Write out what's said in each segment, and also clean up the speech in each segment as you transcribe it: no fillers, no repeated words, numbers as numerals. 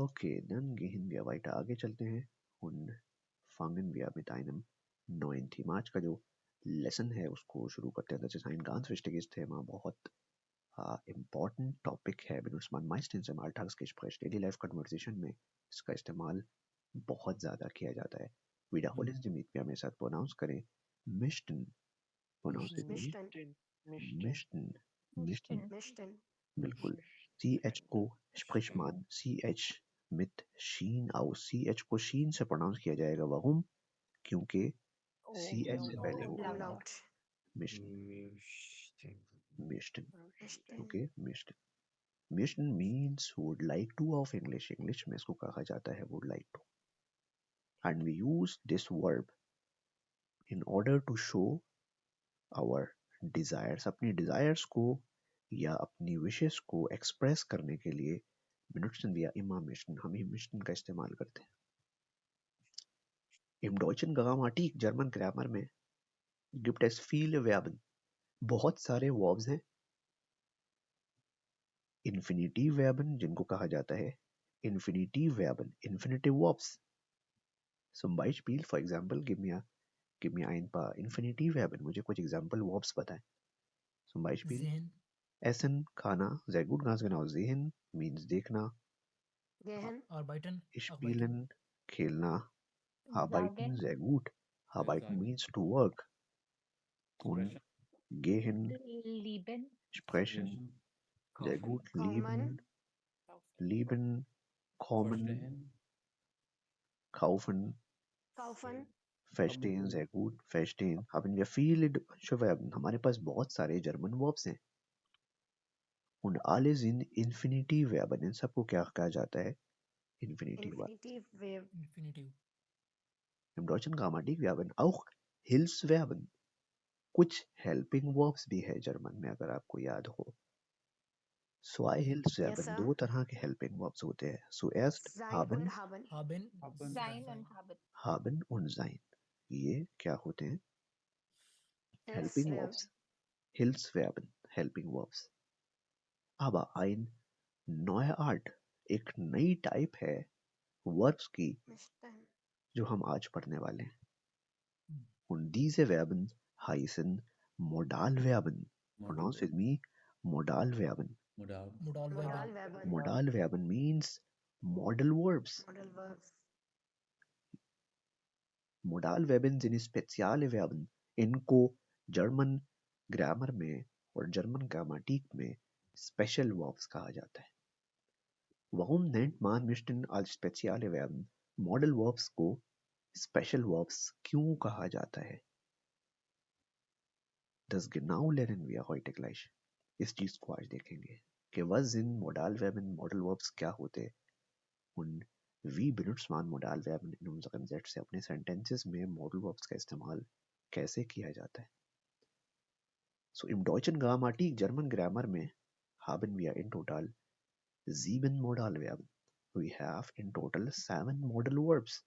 Okay, dann gehen wir weiter. आगे चलते हैं und fangen wir mit einem neuen Thema. आज का जो लेसन है उसको शुरू करते हैं. Das ist ein ganz wichtiges Thema, बहुत important topic है. benutzt man meistens im Alltagsgespräch, Daily Life Conversation में इसका इस्तेमाल बहुत ज़्यादा किया जाता है. Wiederholen Sie mit mir, मेरे साथ pronounce करें. Möchten. Pronounce with me. Möchten. Möchten. Mishten. बिल्कुल. CH को spricht man CH mit Shin aus. CH को Shin से pronounce किया जाएगा. Warum? क्योंकि CH से पहले होगा. Umlaut. Möchten. Möchten. Mishten. Okay, möchten. Möchten means would like to of English. English में इसको कहा जाता है would like to. And we use this verb in order to show our desires. अपनी desires को या अपनी wishes को express करने के लिए benutzen wir immer möchten. हम ही möchten का इस्तेमाल करते हैं. Im deutschen Grammatik, German grammar में gibt es viele Verben. बहुत सारे verbs हैं. Infinitive Verben जिनको कहा जाता है Infinitive Verben, Infinitive Verbs. Zum Beispiel, for example, gib mir ein paar Infinitive Verben. मुझे कुछ example verbs बताएं. Zum Beispiel, Sehen, essen, खाना, sehr gut, ganz genau. Sehen means देखना. Gehen. arbeiten, Spielen, खेलना. Arbeiten, sehr gut. Arbeiten means to work. Und gehen, Lieben, sprechen, sehr gut. Kommen. Lieben, kommen, kaufen, Kaufen. verstehen, sehr gut. Verstehen. Haben wir viele deutsche Verben. हमारे पास बहुत सारे German verbs हैं. Und alle sind Infinitive Verben. इन सबको क्या कहा जाता है? Infinitive Verben. Infinitive Verb. Infinitive. Im deutschen Grammatik Verben auch Hilfsverben. कुछ helping verbs भी है जर्मन में अगर आपको याद हो. Zwei Hilfsverben. sir. दो तरह के helping verbs होते हैं. Zuerst Sein haben, und haben. Haben, sein und haben. haben und sein. ये क्या होते हैं? Helping Hilfsverb. verbs. Hilfsverben. Helping verbs. Aber ein neue Art, एक नई टाइप है verbs की Mishten. जो हम आज पढ़ने वाले हैं. Und diese Verben heißen Modalverben. Pronounce with me. Modalverben. modal Modal verb, Verben. Modalverben means model verbs. Modal verbs. Modalverben sind spezielle Verben. इनको जर्मन ग्रामर में और जर्मन ग्रामेटिक में स्पेशल verbs कहा जाता है. Warum nennt man Mischen als spezielle Verben? Model verbs को special verbs क्यों कहा जाता है? Das genau lernen wir heute gleich. इस चीज को आज देखेंगे कि was sind Modalverben, Model verbs क्या होते हैं und wie benutzt man Modalverben in unseren Sätzen अपने sentences में Model verbs का इस्तेमाल कैसे किया जाता है. So im deutschen Grammatik, German Grammar में haben wir in total 7 Modalverben. We have in total 7 modal verbs.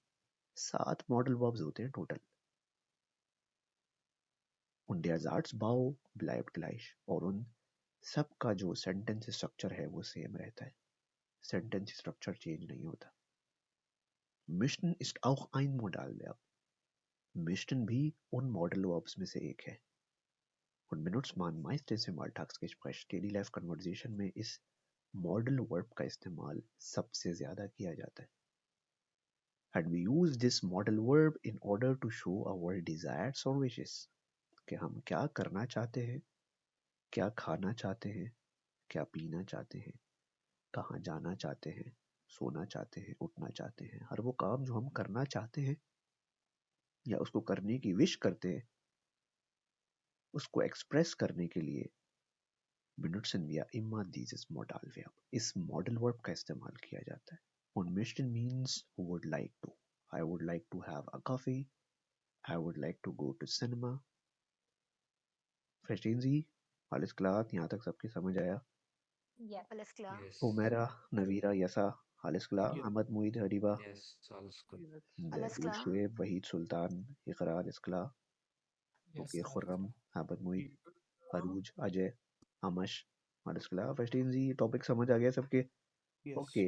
7 modal verbs होते हैं total. Und der Satzbau bleibt gleich. और उन सबका जो sentence structure है वो same रहता है. Sentence structure change नहीं होता. Möchten ist auch ein Modalverb. Möchten भी उन modal verbs में से एक है. Und benutzt man meistens im Alltagsgespräch, Daily Life Conversation में इस modal verb का इस्तेमाल सबसे ज़्यादा किया जाता है. And we use this modal verb in order to show our desires or wishes. कि हम क्या करना चाहते हैं, क्या खाना चाहते हैं, क्या पीना चाहते हैं, कहाँ जाना चाहते हैं, सोना चाहते हैं, उठना चाहते हैं. हर वो काम जो हम करना चाहते हैं या उसको करने की विश करते हैं, उसको एक्सप्रेस करने के लिए benutzen wir immer dieses Modalverb. इस modal verb का इस्तेमाल किया जाता है. Und möchten means would like to. I would like to have a coffee. I would like to go to cinema. Verstehen Sie? Alles klar? यहाँ तक सबकी समझ आया? Yes. Alles klar. Humera, Navira, Yasa, alles klar? Ahmad, Muid, Hariba, Alles Zaid, klar. Shuaib, Wahid, Sultan, Iqra, alles klar? yes, Okay, sir. Khurram, Ahmad, Muid, Aruj, Ajay, Amash, alles klar? Verstehen Sie? Topic समझ आ गया सबके? Okay.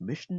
Mischen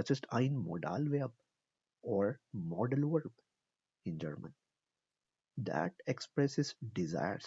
Das ist ein Modalverb or modal verb in German. That expresses desires.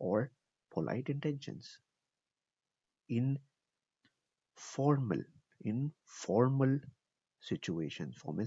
or polite intentions. In formal situation, formal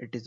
It is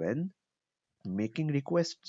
when making requests,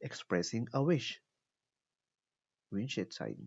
expressing a wish, wünsch zeigen.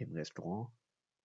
in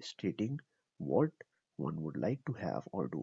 stating what one would like to have or do,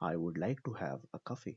I would like to have a coffee,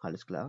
Alles klar?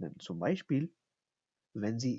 Then zum Beispiel wenn Sie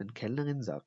dann Kellnerin sagt,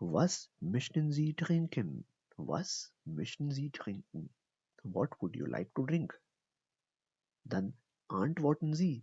was möchten Sie trinken? Was möchten Sie trinken? What would you like to drink? Dann antworten Sie,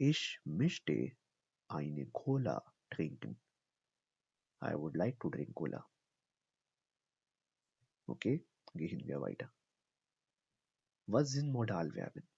ich möchte eine Cola trinken. I would like to drink Cola. Okay, gehen wir weiter. Was sind Modalverben?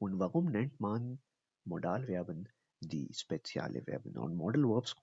Und warum nennt man Modalverben die spezielle Verben? Und Modal verbs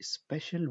special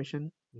question?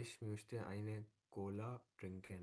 ich möchte eine Cola trinken,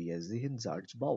Wir sehen Satzbau.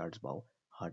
Satzbau hat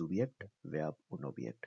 Subjekt, Verb und Objekt.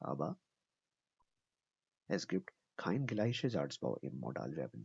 Aber es gibt kein gleiche Satzbau im Modalverben.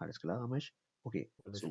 Alles klar, Amish? Okay, so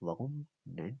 warum nennt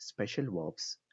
special verbs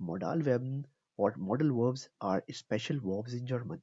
Modalverben or modal verbs are special verbs in German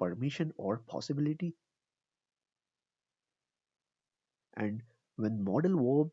Permission or possibility. And when modal verb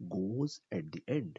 goes at the end,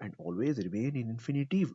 and always remain in infinitive,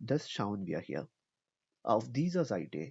Thus schauen wir hier auf dieser Seite,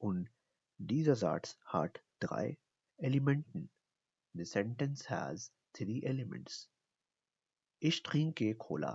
Und dieser Satz hat 3 Elementen. The sentence has 3 elements. Ich trinke Cola.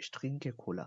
Ich trinke Cola.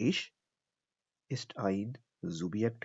Ich ist ein Subjekt.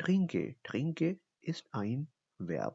trinke ist ein Verb.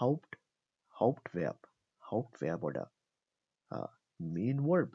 Hauptverb. Hauptverb oder main verb.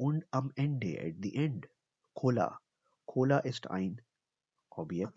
Und am Ende, at the end, Cola. Cola ist ein Objekt.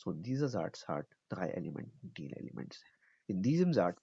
So these are drei Teil Elements. In diesem Satz,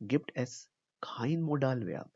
gibt es kein Modalverb.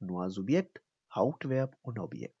Nur Subjekt, Hauptverb und Objekt.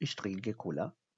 Ich trinke Cola.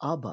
Aber,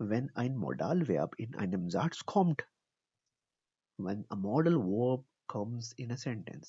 when ein Modalverb in einem Satz kommt, when a modal verb comes in a sentence,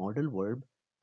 modal verb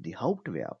the Hauptverb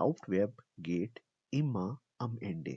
Hauptverb geht immer am Ende.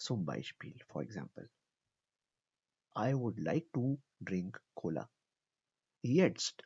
Zum Beispiel, for example, I would like to drink cola. Jetzt,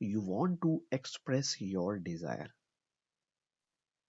you want to express your desire.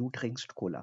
du trinkst cola,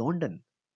sondern,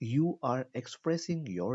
you are expressing your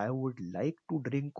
I would like to drink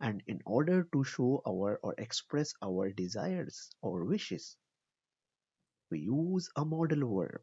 And in order to show our or express our desires or wishes, we use a modal verb.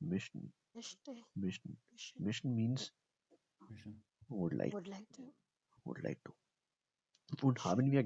mission. mission means would like to. Und haben wir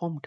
kommt,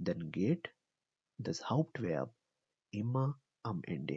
then geht das Hauptverb immer am Ende.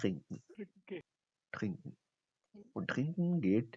trinken. Und trinken geht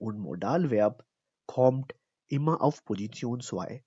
Und Modalverb kommt immer auf Position 2.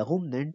darum nennt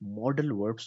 modal verbs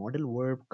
modal verb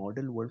modal verb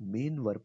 main verb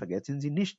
vergessen Sie nicht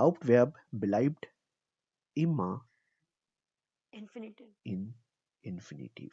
Hauptverb bleibt immer in infinitive.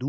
do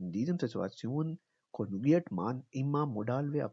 In diesem Situation konjugiert man immer Modalverb.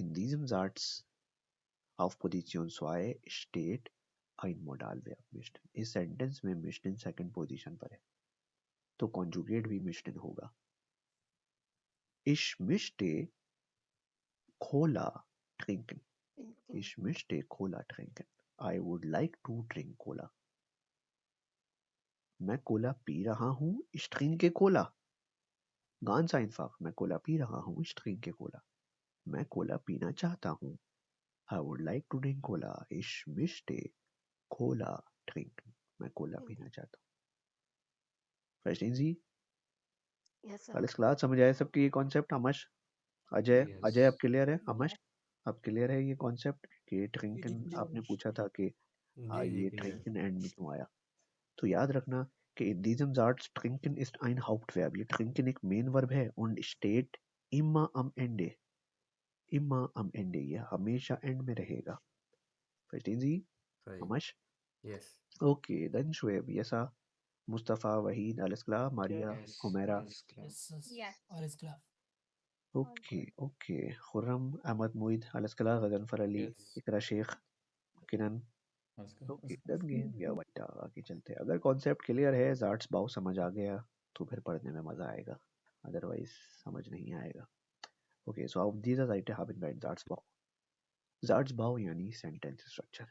In diesem Satz auf Position 2 steht ein Modal Verb mischten. इस sentence में मिश्टन second position पर है तो conjugate भी मिश्टन होगा. Ich möchte Cola trinken. Ich möchte Cola trinken. I would like to drink Cola. मैं Cola P रहा हूँ. Ich trinke Cola. Ganz einfach. मैं कोला पी रहा हूँ. Ich trinke Cola. मैं कोला पीना चाहता हूँ. I would like to drink Cola. Ich möchte Cola trinken. मैं कोला पीना चाहता हूँ. Verstehen Sie? Yes, sir. Alles klar? समझ आया सबकी ये कॉन्सेप्ट? अमश, अजय, अजय आप यस क्लियर है? अमश Yes. आप क्लियर है ये कॉन्सेप्ट कि जी ट्रिंकन? जी आपने अवनीश। पूछा था कि जी जी ये क्लियर ट्रिंकन एंड में क्यों आया. तो याद रखना कि in diesem Satz trinken ist ein Hauptverb. ये trinken एक मेन वर्ब है und steht immer am Ende. Immer am Ende. ये हमेशा एंड में रहेगा. Verstehen Sie? सही Amash? Yes Okay, then Shoaib, Yasa, Mustafa, Waheed, alles klar, Maria, yes Humaira. Yes clear Yes. और इसका All Okay, good. okay. Khurram, Ahmad Mueed, alles klar, Ghazanfar Ali, yes Iqra Sheikh, Kinan. Okay, डन गेम या वाइटा. आगे चलते हैं. अगर कॉन्सेप्ट क्लियर है, जार्ट्स बाउ समझ आ गया तो फिर पढ़ने में मजा आएगा, अदरवाइज समझ नहीं आएगा. Okay, so how these are right haben wir Satzbau. Satzbau यानी सेंटेंस स्ट्रक्चर.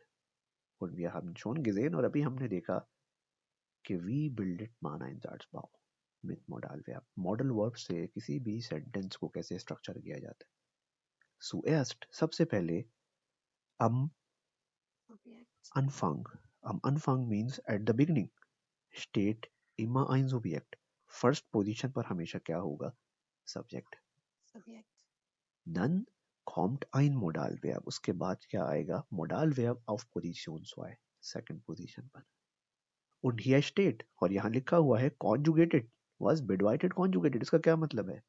और wir haben schon gesehen और अभी हमने देखा कि we bildet man ein Satzbau mit Modal Verb. Modal verb से किसी भी सेंटेंस को कैसे स्ट्रक्चर किया जाता है. Zuerst, सबसे पहले, am Object. Anfang. Am Anfang means at the beginning. Steht immer ein Subjekt. First position पर हमेशा क्या होगा? Subject. Subject. Dann kommt ein Modalverb. उसके बाद क्या आएगा? Modalverb auf Position 2, second position पर. Und hier steht, और यहाँ लिखा हुआ है conjugated. Was bedeutet conjugated? इसका क्या मतलब है?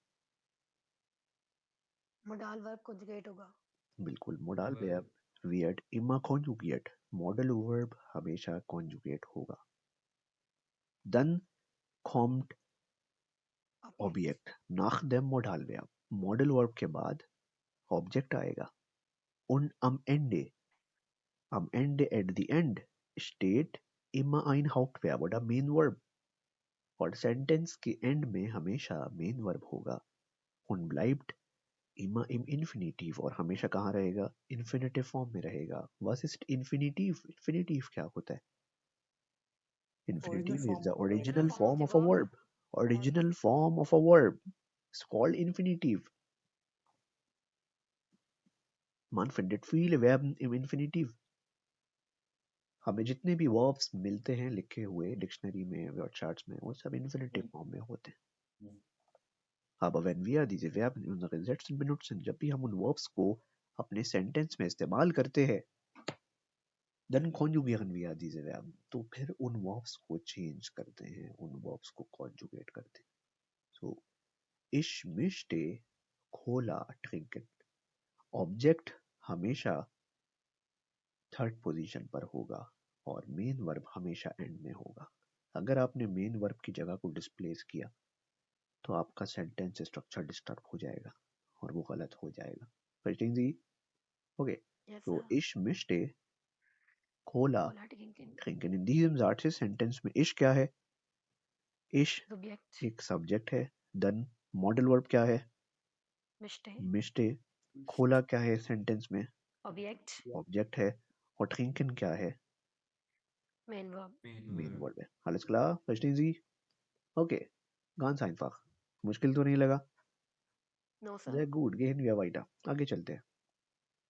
Modal verb conjugate होगा. बिल्कुल, Modalverb wird immer conjugiert. Modal verb हमेशा conjugate होगा. Dann kommt Objekt nach dem Modalverb. Modal verb के बाद ऑब्जेक्ट आएगा. Und am Ende at the end steht immer ein Hauptverb oder main verb. और sentence के and में हमेशा main verb होगा. und bleibt immer im Infinitiv. और हमेशा कहाँ रहेगा? इन्फिनेटिव फॉर्म में रहेगा. was ist Infinitiv? इन्फिनेटिव क्या होता है? Original Infinitive is form the of original Original form form of of a the verb. verb. Original form of a verb. It's called Infinitiv. Man findet viele Verben im Infinitiv. हमें जितने भी verbs मिलते हैं लिखे हुए dictionary में, word charts में, वो सब इन्फिनेटिव फॉर्म में होते हैं. Aber wenn wir diese Verben in unseren Sätzen benutzen, जब भी हम उन वर्ब्स को अपने सेंटेंस में इस्तेमाल करते हैं, then conjugieren wir diese Verben. तो फिर उन वर्ब्स को चेंज करते हैं, उन वर्ब्स को कॉन्जुगेट करते हैं. So, ich möchte Cola trinken. Object हमेशा थर्ड पोजीशन पर होगा और मेन वर्ब हमेशा एंड में होगा. अगर आपने मेन वर्ब की जगह को डिस्प्लेस किया तो आपका सेंटेंस स्ट्रक्चर डिस्टर्ब हो जाएगा और वो गलत हो जाएगा. Verstehen Sie? Okay. Yes, So, sir. ich möchte Cola Cola trinken. trinken. In diesem Satz इस सेंटेंस में ich क्या है? ich Subject. एक सब्जेक्ट है. then मॉडल वर्ब क्या है? Möchte. möchte. Cola क्या है सेंटेंस में? Object. ऑब्जेक्ट है. और trinken क्या है? Main verb. मेन वर्ब है. Alles klar? Verstehen Sie? Okay. Ganz einfach. मुश्किल तो नहीं लगा? No, sir. Sehr gut. Gehen wir weiter. आगे चलते हैं.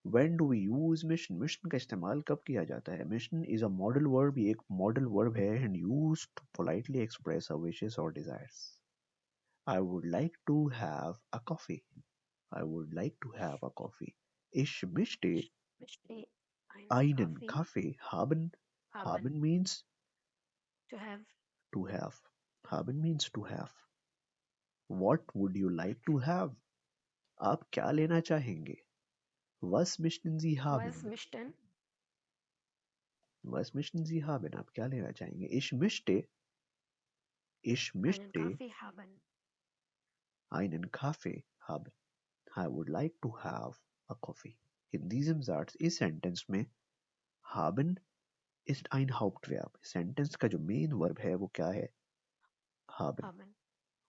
When do we use mission? Mission का इस्तेमाल कब किया जाता है? Mission is a modal verb. ये एक modal verb है and used to politely express our wishes or desires. I would like to have a coffee. I would like to have a coffee. Ich möchte Möchte einen Kaffee Kaffee haben. haben. Haben means To have. to have. Haben means to have. What would you like to have? आप क्या लेना चाहेंगे? Was möchten Sie Was haben? möchten Was möchten Sie haben? आप क्या लेना चाहेंगे? Ich einen möchte Kaffee haben. einen Kaffee haben. I would like to have a coffee. In diesem Satz, इस sentence में haben ist ein Hauptverb. Sentence का जो main verb है वो क्या है? haben. haben,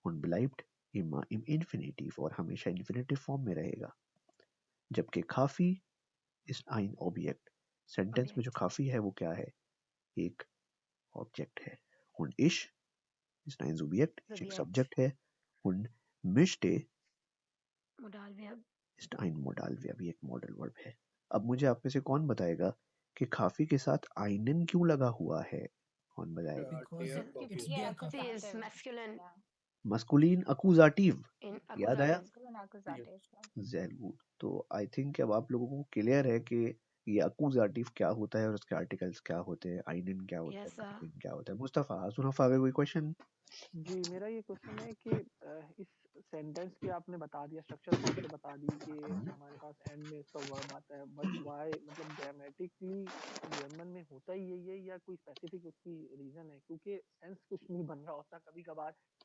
Und bleibt immer im Infinitiv और हमेशा इन्फिनेटिव फॉर्म में रहेगा. जबकि काफी ist ein Objekt. सेंटेंस में जो Objekt, काफी है वो क्या है? एक ऑब्जेक्ट है. Und ich ist ein Subjekt, ich एक Subjekt, सब्जेक्ट है. Und möchte Modalverb, ist ein Modalverb, ये एक मॉडल वर्ब है. अब मुझे आप में से कौन बताएगा कि काफी के साथ einen क्यों लगा हुआ है? कौन बताएगा? Because dear because coffee. it's ये their coffee coffee. is accusative. masculine Yeah. Masculine accusative. in याद आया? accusative. Masculine accusative. Yeah. Very good. तो आई थिंक अब आप लोगों को क्लियर है कि ये अकुजाटिव क्या होता है और उसके आर्टिकल्स क्या होते हैं, आइनन क्या होता है, Yes, sir. काफिन क्या होता है. मुस्तफा सुनफा अगर कोई क्वेश्चन? जी मेरा ये क्वेश्चन है कि इस सेंटेंस की आपने बता दिया, स्ट्रक्चर फॉर्म तो बता दी कि हमारे पास एंड में इसका वर्ब आता है, बट वाई मतलब ग्रामेटिकली जर्मन में होता ही यही है या कोई स्पेसिफिक उसकी रीजन है? क्योंकि सेंस कुछ नहीं बन रहा होता.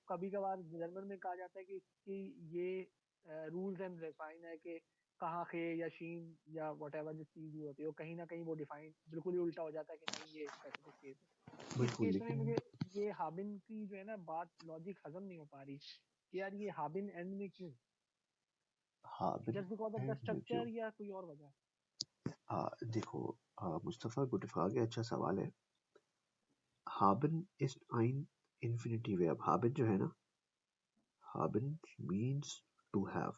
कभी कभार जर्मन में कहा जाता है कि ये रूल्स एंड डिफाइन है कि कहाँ खे या शीन या व्हाटएवर जो चीज भी होती है वो कहीं ना कहीं वो डिफाइन बिल्कुल ही उल्टा हो जाता है कि नहीं ये स्पेसिफिक केस है. इस बिल्कुल. केस में लेकिन मुझे ये हाबिन की जो है ना बात लॉजिक हजम नहीं हो पा रही कि यार ये हाबिन एंड में क्यों? हाबिन just because of the end में क्यों? स्ट्रक्चर या कोई और वजह? देखो मुस्तफा गुटफागे अच्छा सवाल है. हाबिन इज ein infinitive verb. हाबिन जो है ना, हाबिन मीन्स टू हैव.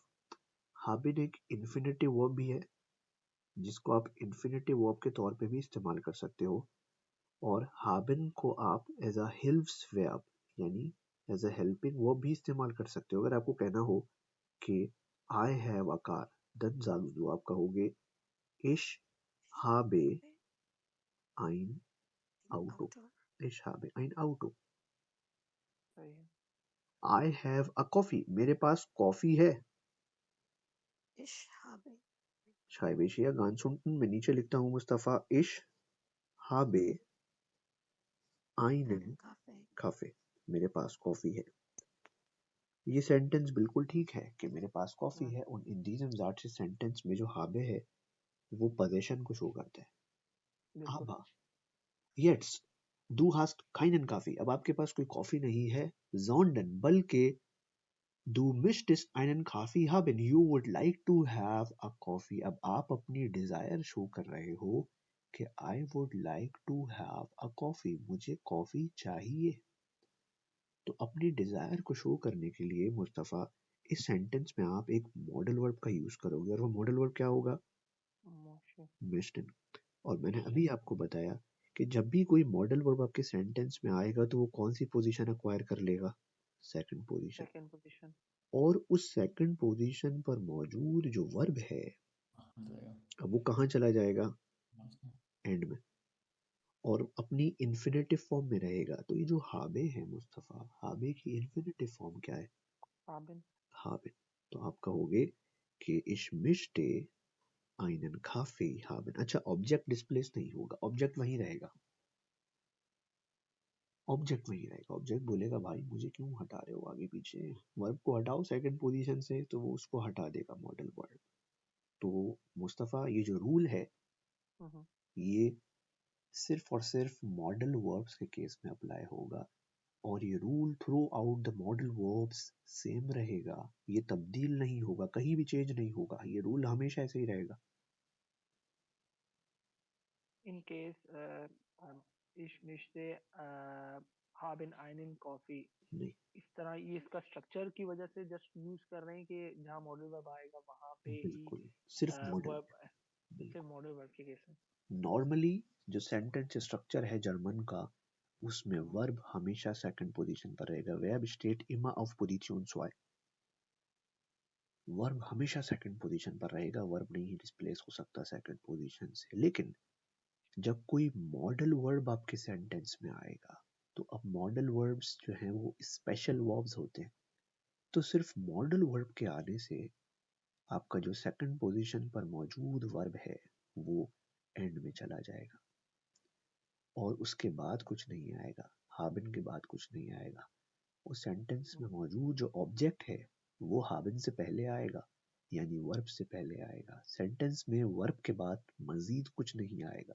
हाबिन एक इन्फिनेटिव वर्ब भी है जिसको आप इन्फिनेटिव वर्ब के तौर पे भी इस्तेमाल कर सकते हो, और haben को आप एज अ हेल्प्स वर्ब यानी एज अ हेल्पिंग वर्ब भी इस्तेमाल कर सकते हो. अगर आपको कहना हो कि I have a car, then ज़ालू आप कहोगे ich habe ein Auto. Auto. Ich habe ein Auto. सही है. I have a coffee. मेरे पास कॉफी है. Ich habe छाइबेशी या गान सुनten मैं नीचे लिखता हूँ Mustafa, ich habe einen einen Kaffee. Kaffee. मेरे पास कॉफी है. ये सेंटेंस बिल्कुल ठीक है कि मेरे पास कॉफी है, और इन diesem Satz से सेंटेंस में जो habe है वो पोजीशन को शो करता है. बिल्कुल. Aber jetzt du hast keinen Kaffee. अब आपके पास कोई कॉफी नहीं है, sondern बल्कि du möchtest einen Kaffee haben. You would like to have a coffee. अब आप अपनी डिजायर शो कर रहे हो कि I would like to have a coffee. मुझे कॉफी चाहिए. तो अपनी डिजायर को शो करने के लिए मुस्तफा इस सेंटेंस में आप एक मॉडल वर्ब का यूज करोगे, और वो मॉडल वर्ब क्या होगा? मोशन. मिस्टन. और मैंने अभी आपको बताया कि जब भी कोई मॉडल वर्ब आपके सेंटेंस में आएगा तो वो कौन सी पोजीशन एक्वायर कर लेगा? Second position. Second position. और उस सेकंड पोजीशन पर मौजूद जो वर्ब है अब वो कहाँ चला जाएगा? एंड में. और अपनी इन्फिनेटिव फॉर्म में रहेगा. तो ये जो हाबे है मुस्तफा, हाबे की इन्फिनेटिव फॉर्म क्या है? हाबिन. हाबे. तो आप कहोगे कि ich möchte einen Kaffee haben. अच्छा, ऑब्जेक्ट डिस्प्लेस नहीं होगा, ऑब्जेक्ट वहीं रहेगा. ऑब्जेक्ट वहीं रहेगा. ऑब्जेक्ट बोलेगा भाई मुझे क्यों हटा रहे हो आगे पीछे, वर्ब को हटाओ सेकंड पोजीशन से, तो वो उसको हटा देगा मॉडल वर्ब. तो मुस्तफा ये जो रूल है ये सिर्फ और सिर्फ मॉडल वर्ब्स के केस में अप्लाई होगा, और ये rule through out the modal verbs same रहेगा. ये तब्दील नहीं होगा, कहीं भी चेंज नहीं होगा. ये रूल हमेशा ऐसे ही रहेगा. In case ich möchte haben einen Coffee, नहीं. इस तरह ये इसका स्ट्रक्चर की वजह से जस्ट यूज कर रहे हैं कि जहाँ मॉडल वर्ब आएगा वहां पे ही बिल्कुल सिर्फ मॉडल. वर्ब सिर्फ मॉडल वर्ब के केस में. नॉर्मली जो सेंटेंस स्ट्रक्चर है जर्मन का, उसमें वर्ब हमेशा सेकंड पोजीशन पर रहेगा. वर्ब स्टेट इमा ऑफ पोजीशन 2. वर्ब हमेशा सेकंड पोजीशन पर रहेगा. वर्ब नहीं डिस्प्लेस हो सकता सेकंड पोजीशन से. लेकिन जब कोई मॉडल वर्ब आपके सेंटेंस में आएगा, तो अब मॉडल वर्ब्स जो हैं वो स्पेशल वर्ब्स होते हैं. तो सिर्फ मॉडल वर्ब के आने से आपका जो सेकंड पोजीशन पर मौजूद वर्ब है वो एंड में चला जाएगा, और उसके बाद कुछ नहीं आएगा. हाबिन के बाद कुछ नहीं आएगा. उस सेंटेंस में मौजूद जो ऑब्जेक्ट है वो हाबिन से पहले आएगा, यानी वर्ब से पहले आएगा. सेंटेंस में वर्ब के बाद मजीद कुछ नहीं आएगा.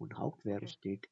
Und Hauptverb Okay. steht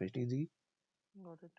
Verstehen Sie؟ Got it.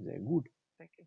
very good. thank you.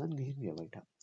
dann gehen wir weiter.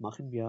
machen wir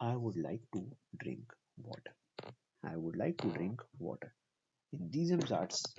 I would like to drink water. I would like to drink water. In diesem Satz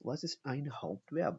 was ist ein Hauptverb؟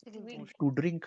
Trinken. to drink.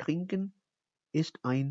Trinken ist ein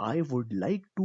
I would like to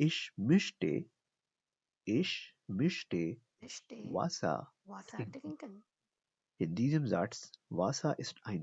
Ich möchte Möchte. Wasser Wasser trinken. trinken. In diesem Satz Wasser ist ein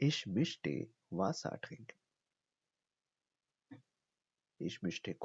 Ich möchte Wasser trinken. Ich möchte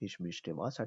Ich möchte Wasser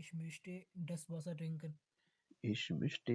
ich möchte das Wasser trinken. Ich möchte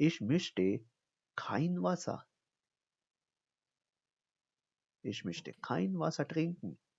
ich möchte kein Wasser. Ich möchte kein Wasser trinken.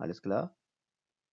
alles klar؟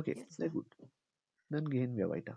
Okay, Yes, sehr sir. gut. Dann gehen wir weiter.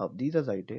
auf dieser Seite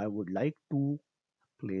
I would like to play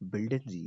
bilden Sie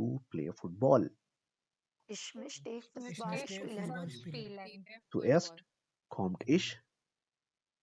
to play football. Ich möchte Ich Fußball möchte spielen. Fußball spielen. Spielen. zuerst kommt ich.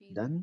then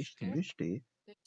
ich möchte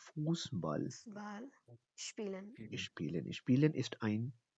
Fußball Fußball spielen. spielen. spielen ist ein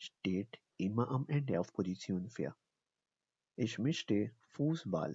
steht immer am Ende auf Position 4. ich möchte Fußball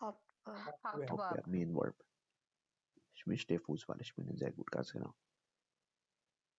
Hauptverb. Hauptverb, Hauptverb. main verb. ich möchte Fußball spielen. sehr gut, ganz genau.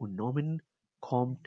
und Nomen kommt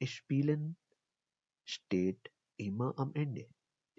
spielen steht immer am Ende.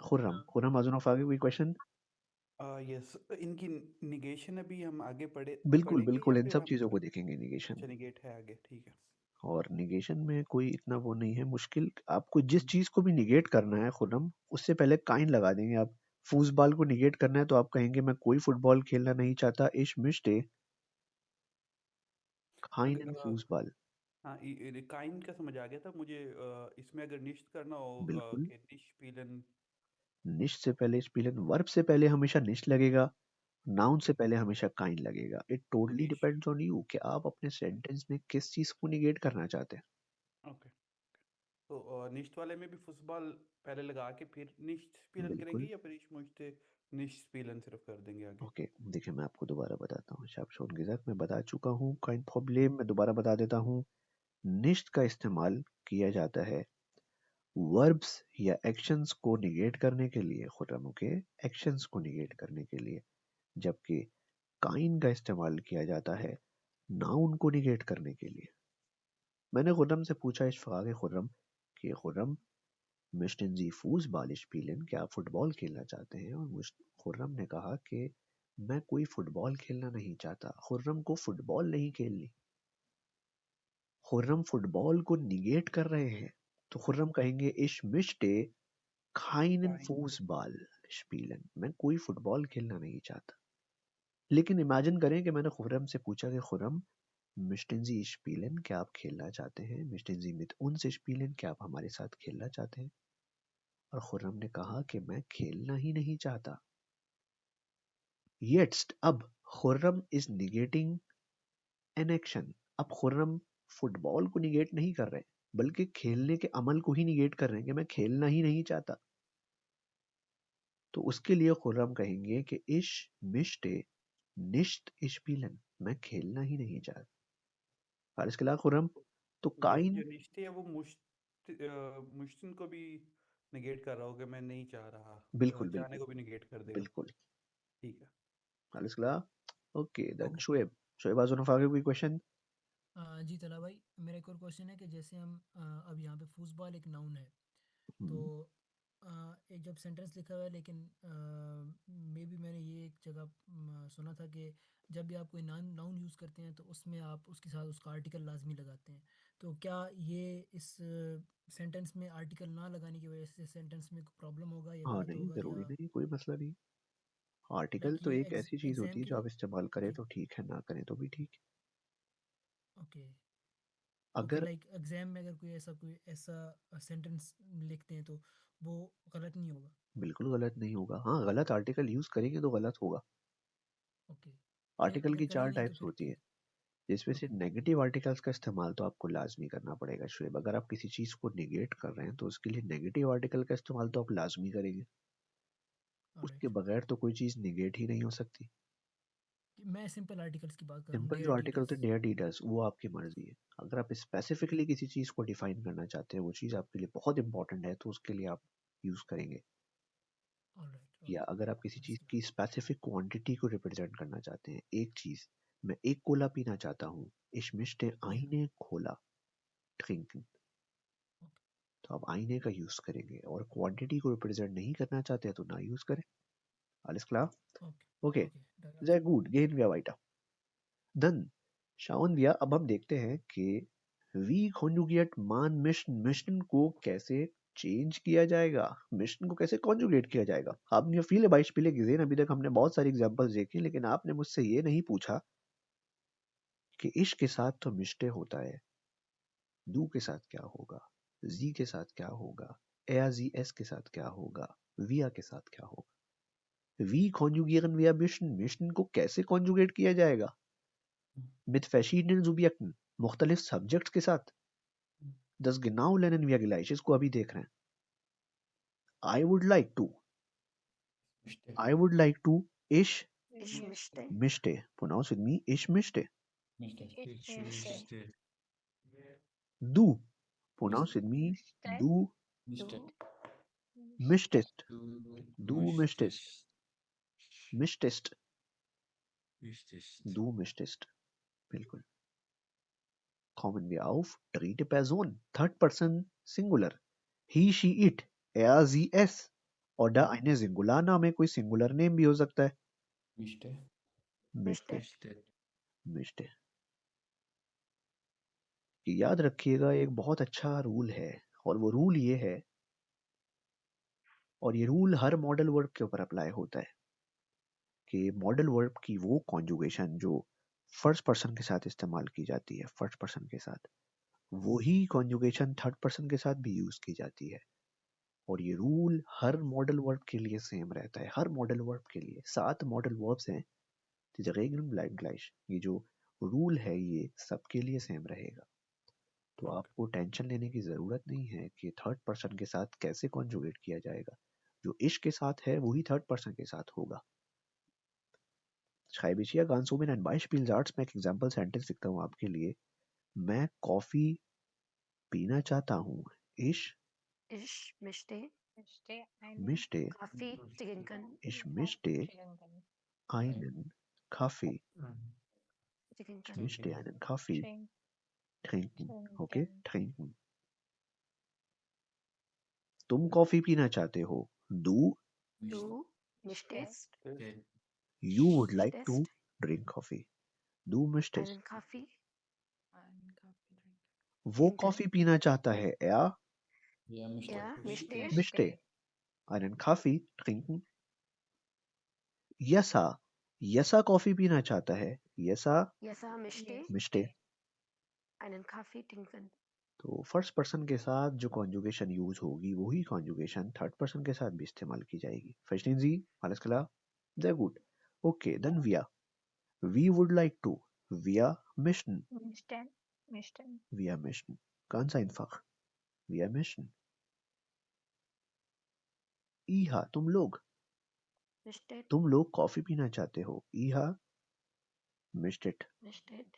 Khurram आजुन आगे कोई question? Yes, इनकी negation अभी हम आगे बिल्कुल पढ़ेंगे बिल्कुल, या इन फिर सब हम चीजों को देखेंगे निगेशन अच्छा निगेट है आगे, ठीक है। और निगेशन में कोई इतना वो नहीं है मुश्किल। आपको जिस चीज को भी निगेट करना है खुर्रम, उससे पहले काइन लगा देंगे आप। फूसबॉल को निगेट करना है तो आप कहेंगे मैं कोई फुटबॉल खेलना नहीं चाहता, इश मिश्टे काइन इन अगर फूसबॉल। हाँ, काइन का समझ आ गया था मुझे। इसमें अगर निश्चित करना हो बिल्कुल, कि निष्पीलन, निश से पहले स्पिलन, वर्ब से पहले हमेशा निश लगेगा, नाउन से पहले हमेशा काइन लगेगा। इट टोटली निश, डिपेंड्स ऑन यू कि आप अपने सेंटेंस में किस चीज को निगेट करना चाहते हैं। ओके। तो निश्चित वाले में भी फुटबॉल पहले लगा के फिर निष्पीलन करेंगे बिल्कुल, या फिर मुझते निष्पीलन सिर्फ कर देंगे आगे? ओके। देखिए मैं आपको दोबारा बताता हूँ, शाब्शोन गिज़ाक मैं बता चुका हूँ। काइन प्रॉब्लम मैं दोबारा बता देता हूँ। निश्ट का इस्तेमाल किया जाता है वर्ब्स या एक्शंस को निगेट करने के लिए, खुर्रम के एक्शंस को निगेट करने के लिए, जबकि काइन का इस्तेमाल किया जाता है नाउन को निगेट करने के लिए। मैंने खुर्रम से पूछा इशफाक खुर्रम कि खुर्रम मिस्टन जी फूसबॉल स्पीलन, क्या आप फुटबॉल खेलना चाहते हैं? और खुर्रम ने कहा कि मैं कोई फुटबॉल खेलना नहीं चाहता। खुर्रम को फुटबॉल नहीं खेलनी, खुर्रम फुटबॉल को निगेट कर रहे हैं, तो खुर्रम कहेंगे इश मिस्टे खाइन काइन, फूसबॉल स्पीलन, मैं कोई फुटबॉल खेलना नहीं चाहता। लेकिन इमेजिन करें कि मैंने खुर्रम से पूछा कि खुर्रम मिस्टन जी स्पीलन, क्या आप खेलना चाहते हैं? मिस्टन जी मित उनस स्पीलन, क्या आप हमारे साथ खेलना चाहते हैं? और खुर्रम ने कहा कि मैं खेलना ही नहीं चाहता। येट्स अब Khurram is negating an action. अब खुर्रम फुटबॉल को निगेट नहीं कर रहे, बल्कि खेलने के अमल को ही निगेट कर रहे हैं कि मैं खेलना ही नहीं चाहता। तो उसके लिए खुर्रम कहेंगे कि इश मिश्टे निश्त इश्पीलन, मैं खेलना ही नहीं चाहता। और इसके अलावा खुर्रम तो जो काइन, निश्चय है वो मुश्तिन को भी निगेट कर रहा होगा, मैं नहीं चाह रहा, बिल्कुल चाहने बिल्कुल को भी निगेट कर देगा, बिल्कुल। ठीक है। और इसके अलावा okay then okay, Shoaib, Shoaib आजून आगे कोई क्वेश्चन? जी तला भाई, मेरा एक और क्वेश्चन है कि जैसे हम अब यहाँ पे फूसबॉल एक नाउन है, तो एक जब सेंटेंस लिखा हुआ है, लेकिन मे बी मैंने ये एक जगह सुना था कि जब भी आप कोई नाउन यूज़ करते हैं तो उसमें आप उसके साथ उसका आर्टिकल लाजमी लगाते हैं। तो क्या ये इस सेंटेंस में आर्टिकल ना लगाने की वजह से सेंटेंस में प्रॉब्लम होगा या हाँ गलत नहीं, होगा, जरूरी या नहीं, कोई मसला नहीं। आर्टिकल लाइक तो ये एक ऐसी चीज होती एग्ज़ाम है के जो आप लिए? इस्तेमाल करें ओके, तो ठीक है, ना करें तो भी ठीक है। Okay, okay. अगर लाइक एग्ज़ाम में अगर कोई ऐसा सेंटेंस लिखते हैं तो वो गलत नहीं होगा? बिल्कुल गलत नहीं होगा। हाँ, गलत आर्टिकल यूज करेंगे तो गलत होगा। ओके, फिर आर्टिकल अगर की करेंगे 4 नहीं तो टाइप्स फिर होती है, जिसमें से ओके, नेगेटिव आर्टिकल्स का इस्तेमाल तो आपको लाजमी करना पड़ेगा शुएब। अगर आप किसी चीज को निगेट कर रहे हैं तो उसके लिए नेगेटिव आर्टिकल का इस्तेमाल तो आप लाजमी करेंगे। उसके ऑलराइट। बगैर तो कोई चीज निगेट ही नहीं हो सकती। मैं सिंपल आर्टिकल्स की बात कर रहा हूँ, सिंपल डेयर जो आर्टिकल टीचर्स। होते हैं डेयर डीडर्स, वो आपकी मर्जी है। अगर आप स्पेसिफिकली किसी चीज को डिफाइन करना चाहते हैं, वो चीज आपके लिए बहुत इंपॉर्टेंट है, तो उसके लिए आप यूज करेंगे। ऑलराइट, या ओके, अगर आप किसी चीज अंडरस्टूड। की स्पेसिफिक क्वांटिटी को रिप्रेजेंट करना चाहते हैं, एक चीज, मैं एक कोला पीना चाहता हूँ, इस मिष्टे या आईने खोला trinken, ओके, तो आप आईने का यूज करेंगे। और क्वांटिटी को रिप्रेजेंट नहीं करना चाहते हैं तो ना यूज करें। alles klar? Okay, okay, okay, sehr gut, gehen wir weiter. Dann schauen wir, अब हम देखते हैं कि wie conjugate man mission को कैसे चेंज किया जाएगा, मिशन को कैसे कॉन्जुगेट किया जाएगा। आपने viele Beispiele gesehen, अभी तक हमने बहुत सारी एग्जांपल्स देखी, लेकिन आपने मुझसे ये नहीं पूछा कि इश के साथ तो मिश्टे होता है, दू के साथ क्या होगा, जी के साथ क्या होगा, एया जी एस के साथ क्या होगा, विया के साथ क्या होगा। वी कॉन्जुगिeren wir मिशन, मिशन को कैसे कॉन्जुगेट किया जाएगा? mit verschiedenen Subjekten, मुख्तलिफ सब्जेक्ट्स के साथ। das genau lernen wir gleich, इसको अभी देख रहे हैं। I would like to, I would like to, ish Ich möchte. mischte, pronounce with me, ish mischte. Ich möchte. Du, pronounce with me, du Du. mischtest, du mischtest, mischtest, du mischtest, बिल्कुल। Kommen wir auf dritte Person, third person singular, he, she, it, er, sie, es, Oder eine Singularname कोई singular name भी हो सकता है. Mischte. Mischte. Mischte. मिष्टे. याद रखिएगा एक बहुत अच्छा रूल है और वो रूल ये है और ये रूल हर मॉडल वर्ब के ऊपर अप्लाई होता है कि मॉडल वर्ब की वो कॉन्जुगेशन जो फर्स्ट पर्सन के साथ इस्तेमाल की जाती है फर्स्ट पर्सन के साथ वही कॉन्जुगेशन थर्ड पर्सन के साथ भी यूज की जाती है और ये रूल हर मॉडल वर्ब के लिए सेम रहता है. हर मॉडल वर्ब के लिए 7 मॉडल वर्ब्स हैं. diese Regeln bleiben gleich. ये जो रूल है ये सबके लिए सेम रहेगा. तो आपको टेंशन लेने की जरूरत नहीं है कि थर्ड पर्सन के साथ कैसे कॉन्जुगेट किया जाएगा. जो इश के साथ है वही थर्ड पर्सन के साथ होगा. Schreibe ich hier ganz oben ein Beispielsatz में एक एग्जांपल सेंटेंस लिखता हूँ आपके लिए. मैं कॉफी पीना चाहता हूँ. इश Ich möchte mischte Kaffee trinken. ich mischte einen Kaffee. Ich Trinken. mischte einen Kaffee trinken. Okay, trinken. तुम कॉफी पीना चाहते हो. Du Du möchtest you would like to drink coffee. Du möchtest. einen Kaffee Einen Kaffee trinken. वो trinken. Coffee पीना चाहता है. Er Ja, Mischte. Er möchte möchte einen Kaffee trinken. यसा यसा कॉफी पीना चाहता है. यसा Yasa möchte मिष्टे. einen Kaffee trinken. तो फर्स्ट पर्सन के साथ जो कॉन्जुगेशन यूज होगी वही कॉन्जुगेशन थर्ड पर्सन के साथ भी इस्तेमाल की जाएगी. Verstehen Sie? Alles klar? Sehr gut. Okay, dann wir. We would like to. Wir möchten. Wir möchten. Ganz einfach. Wir möchten. Iha, तुम लोग. Möchte तुम लोग कॉफी पीना चाहते हो. Iha möchtet. möchtet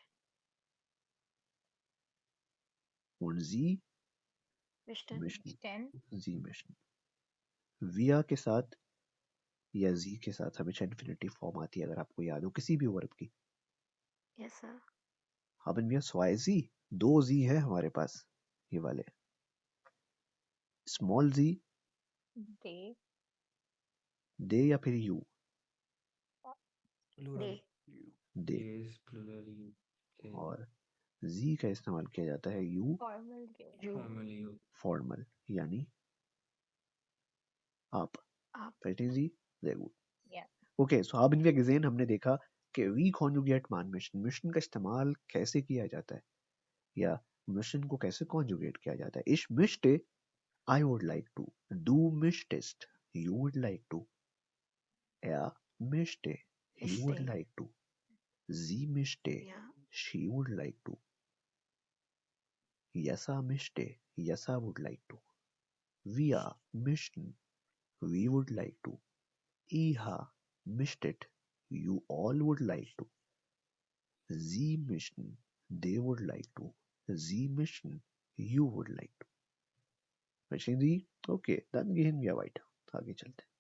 Und Sie möchten möchten. Sie möchten. Wir के साथ या जी के साथ हमेशा इन्फिनिटिव फॉर्म आती है अगर आपको याद हो किसी भी वर्ब की. Yasa haben wir zwei sie. 2 जी है हमारे पास ये वाले. स्मॉल जी दे या फिर you. Plural. They. Is plural you. और जी का इस्तेमाल किया जाता है you you Formal you. Formal यानी आप. आप Verstehen Sie? Sehr gut. Okay so haben wir gesehen हमने देखा कि वी कॉन्जुगेट मान मिशन. मिशन का इस्तेमाल कैसे किया जाता है या मिशन को कैसे कॉन्जुगेट किया जाता है. Ich möchte I would like to. Du möchtest you would like to. Er möchte he would möchte like to. Sie möchte ja she would like to. Yasa möchte Yasa would like to. Wir möchten we would like to. Iha möchtet you all would like to. Sie möchten they would like to. Sie möchten you would like to. Verstehen Sie? Okay, dann gehen wir weiter. आगे चलते हैं.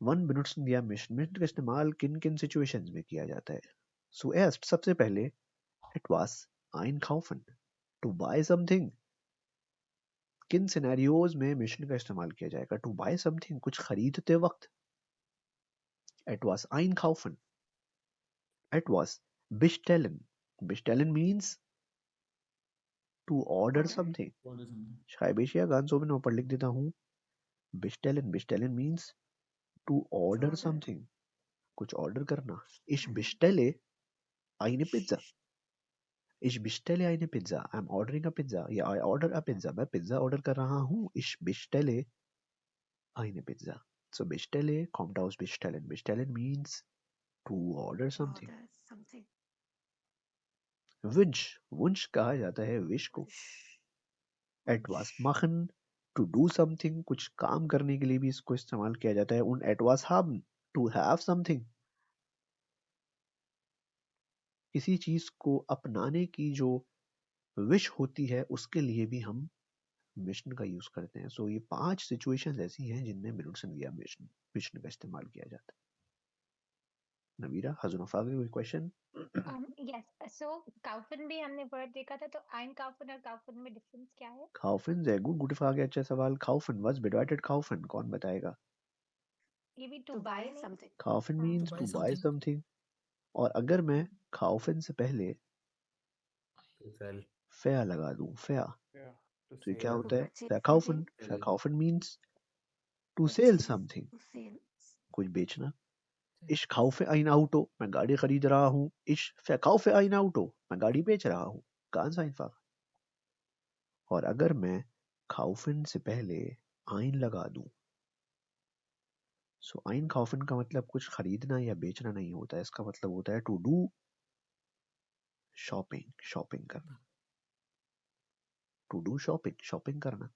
One benutzen wir möchten. möchten का इस्तेमाल किन किन situations में किया जाता है. Zuerst सबसे पहले etwas einkaufen. To buy something. किन सिनेरियोज में मिशन का इस्तेमाल किया जाएगा. टू बाय समथिंग कुछ खरीदते वक्त. etwas einkaufen. etwas bestellen. bestellen means to order order something. Order something. schreibe ich hier ganz oben ऊपर लिख देता हूँ. bestellen. bestellen means to order order something. कुछ ऑर्डर करना. ich bestelle eine Pizza. Ich bestelle eine Pizza. I'm ordering a pizza. या I order a pizza. मैं pizza order कर रहा हूँ. Ich bestelle eine Pizza. So bestelle kommt aus bestellen. Bestellen means to order something. order something Wunsch. Wunsch कहा जाता है wish को. etwas machen. To do something. कुछ काम करने के लिए भी इसको इस्तेमाल किया जाता है. Und etwas haben. To have something. किसी चीज को अपनाने की जो विश होती है उसके लिए भी हम मिशन का यूज करते हैं. सो ये 5 सिचुएशंस ऐसी हैं जिनमें benutzen wir मिशन मिशन का इस्तेमाल किया जाता है. Navira, hast du noch Frage कोई क्वेश्चन? यस सो काउफन भी हमने वर्ड देखा था तो einkaufen और kaufen में डिफरेंस क्या है? Kaufen, sehr gut, gute Frage, अच्छा सवाल. Kaufen, was bedeutet kaufen? कौन बताएगा? ये भी to To buy buy नहीं? something. Kaufen हाँ, means buy to buy something. something. और अगर मैं kaufen से पहले To sell. fair लगा दूं, fair, Yeah, to तो ये sell. क्या to होता है? purchase Verkaufen. something. Verkaufen means to sell Purchase, something. to sell. कुछ बेचना. Sell. Ich kaufe ein Auto. मैं गाड़ी खरीद रहा हूँ. Ich verkaufe ein Auto. मैं गाड़ी बेच रहा हूँ. Ganz einfach. और अगर मैं kaufen से पहले ein लगा दूं, सो einkaufen का मतलब कुछ खरीदना या बेचना नहीं होता है. इसका मतलब होता है to do shopping. Shopping करना. To do shopping. Shopping करना.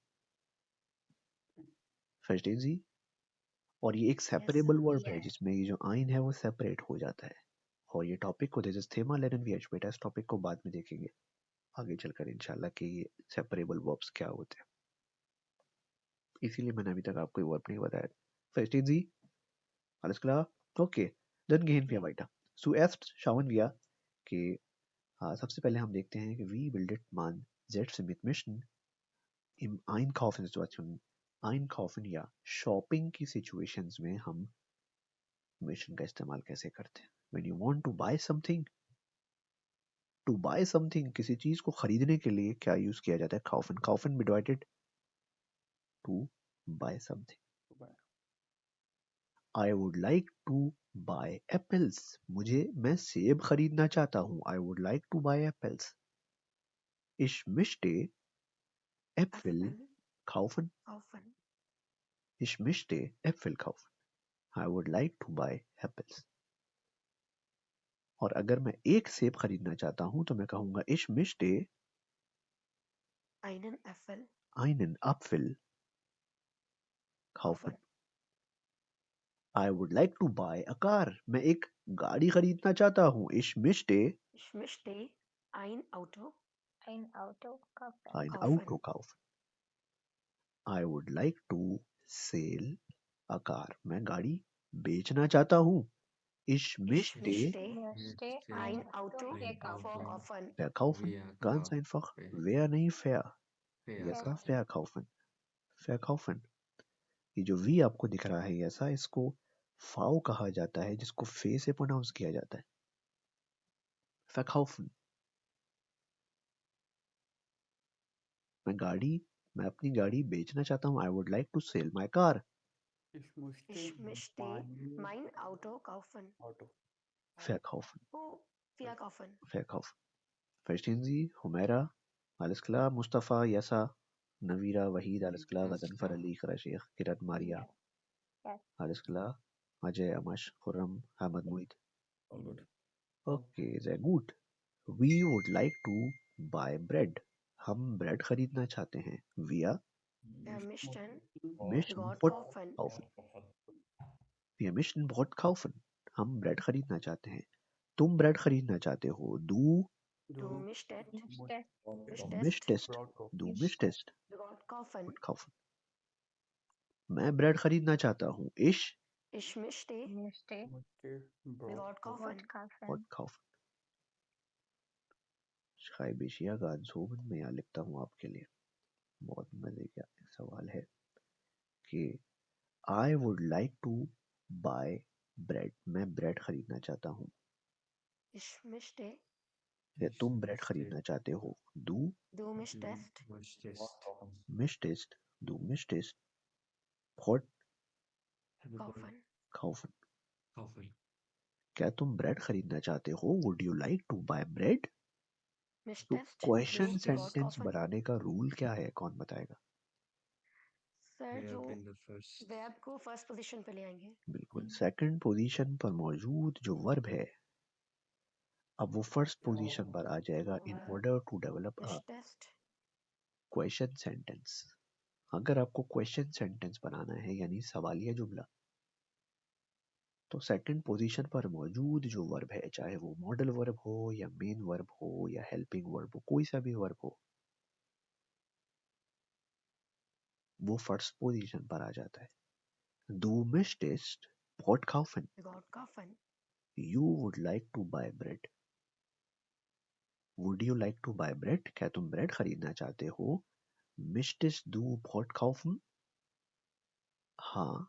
Verstehen Sie? और ये एक Yes, सेपरेबल sir. वर्ब है Yes. जिसमें ये जो आइन है वो सेपरेट हो जाता है. और ये टॉपिक को दिस थेमा लेरन वी बेटा इस टॉपिक को बाद में देखेंगे आगे चलकर इंशाल्लाह कि ये सेपरेबल वर्ब्स क्या होते हैं. इसीलिए मैंने अभी तक आपको ये वर्ब नहीं बताया. Verstehen Sie? Alles klar? Okay. Dann gehen wir weiter. Zuerst schauen wir कि सबसे पहले हम देखते हैं कि wie bildet man Sätze mit Mischen im Einkaufen-Situation. Einkaufen या शॉपिंग की सिचुएशंस में हम मिशन का इस्तेमाल कैसे करते हैं. When you want to buy something, to buy something किसी चीज को खरीदने के लिए क्या यूज किया जाता है? Kaufen. Kaufen bedeutet to buy something. To buy. I would like to buy apples. मैं सेब खरीदना चाहता हूँ. I would like to buy apples. Ich möchte Äpfel Äpfel kaufen. kaufen. Ich möchte Äpfel kaufen. I would like to buy apples. और अगर मैं एक सेब खरीदना चाहता हूँ तो मैं कहूँगा Ich möchte Einen Äpfel einen Apfel kaufen. kaufen. I would like to buy a car. मैं एक गाड़ी खरीदना चाहता हूँ. Ich möchte Ich möchte ein Auto Ein Auto kaufen. ein kaufen. Auto kaufen. I would like to sell a car. मैं गाड़ी बेचना चाहता हूँ. Ich Ich möchte möchte Möchte ein ein Auto Auto verkaufen. verkaufen. verkaufen. Ganz einfach. Wer नहीं fair. ऐसा verkaufen. Verkaufen. ये जो V आपको दिख रहा है ऐसा इसको फाउ कहा जाता है जिसको फे से प्रोनाउंस किया जाता है. Verkaufen. मैं अपनी गाड़ी बेचना चाहता हूँ. I would like to sell my car. Ich möchte Ich möchte mein Auto kaufen. Auto. Verkaufen. Oh, verkaufen. Verkaufen. Verstehen Sie? Humaira, alles klar. Mustafa, Yasa, Navira, Wahid, alles klar. Alles Ghazanfar klar. Ali, Kharasheikh, Kirat, Maria, Yes. alles klar. Ajay, Amash, Khurram, Ahmad, Muid. All good. Okay, sehr gut. We would like to buy bread. हम bread खरीदना चाहते हैं. Wir Wir möchten möchten Brot Brot kaufen. kaufen. Wir möchten Brot kaufen. हम bread खरीदना चाहते हैं. तुम bread खरीदना चाहते हो. Du Du möchtest möchtest. Du möchtest Brot kaufen. Brot kaufen. मैं bread खरीदना चाहता हूँ. Ich Ich möchte Möchte Brot kaufen. Brot kaufen. Brot kaufen. schreibe ich hier ganz oben. मैं यहाँ लिखता हूँ आपके लिए. बहुत मजे का सवाल है कि I would like to buy bread. मैं bread खरीदना चाहता हूँ. Ich möchte या तुम bread खरीदना चाहते हो. Du Du möchtest möchtest. Du möchtest Brot kaufen. kaufen. क्या तुम bread खरीदना चाहते हो? Would you like to buy bread? तो Möchtest question du Brot sentence kaufen? बनाने का रूल क्या है? कौन बताएगा? सर जो Verb in the first. verb को फर्स्ट पोजीशन पे ले आएंगे. बिल्कुल. सेकंड पोजीशन पर मौजूद जो वर्ब है अब वो फर्स्ट पोजीशन पर आ जाएगा in order to develop a Möchtest question sentence. अगर आपको क्वेश्चन सेंटेंस बनाना है यानी सवालिया जुमला तो सेकंड पोजीशन पर मौजूद जो वर्ब है चाहे वो मॉडल वर्ब हो या मेन वर्ब हो या हेल्पिंग वर्ब हो कोई सा भी वर्ब हो वो फर्स्ट पोजीशन पर आ जाता है. Du möchtest Brot kaufen. Brot kaufen. You would like to buy bread. Would you like to buy bread? क्या तुम ब्रेड खरीदना चाहते हो? Möchtest du Brot kaufen? हाँ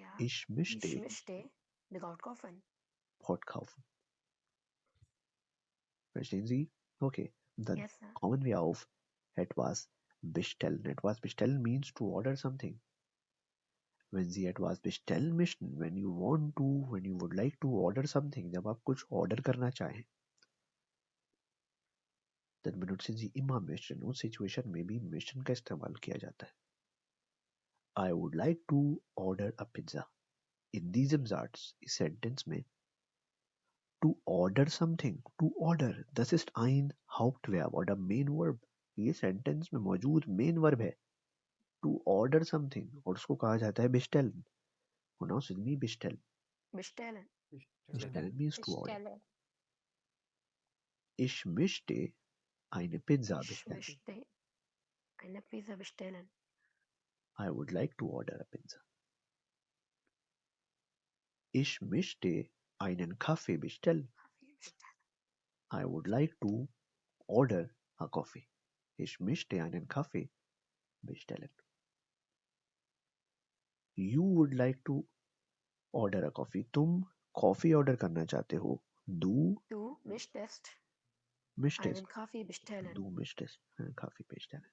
Ja, ich möchte ich möchte Brot kaufen. Brot kaufen. Verstehen Sie? Okay, dann Yes, sir. kommen wir auf etwas bestellen. Etwas bestellen means to order something. Wenn Sie etwas bestellen möchten, when you would like to order something, जब आप कुछ order करना चाहें, then benutzen Sie immer möchten. उस situation में भी möchten का इस्तेमाल किया जाता है. I would like to order a pizza. In diesem Satz, इस sentence में to order something, to order, das ist ein Hauptverb oder Main Verb. ये sentence में मौजूद main verb है. To order something और उसको कहा जाता है bestellen. Genau, es ist wie bestellen. Bestellen. Bestellen means to order. Bestelle. Ich möchte eine Pizza Ich bestellen. möchte eine Pizza bestellen. I would like to order a pizza. Ich möchte einen Kaffee bestellen. Kaffee bestellen. I would like to order a coffee. Ich möchte einen Kaffee bestellen. You would like to order a coffee. तुम coffee order करना चाहते हो. Du Du möchtest möchtest. einen Kaffee bestellen. Du möchtest einen Kaffee bestellen.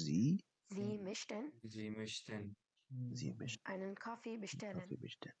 Sie Sie möchten Sie möchten möchten einen Kaffee bestellen. Kaffee bestellen.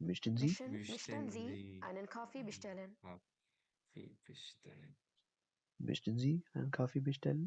Möchten Sie Möchten Sie einen Kaffee bestellen? Kaffee bestellen. Möchten Sie einen Kaffee bestellen?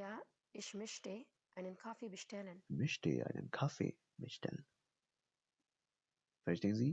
Ja, ich möchte einen Kaffee bestellen. möchte einen Kaffee bestellen. Verstehen Sie?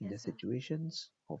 in the Yes, sir. situations of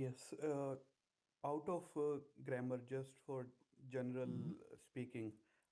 Yes, out of grammar, just for general speaking,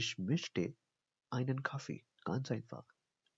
ich möchte einen Kaffee, ganz einfach.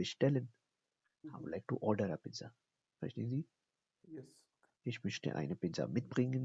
bestellen. I would like to order a pizza. Verstehen Sie? Yes. Ich möchte eine Pizza mitbringen.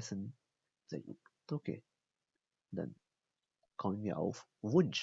essen. Sehr gut. Okay. Dann kommen wir auf Wunsch.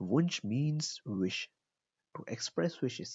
Wunsch means wish. To express wishes.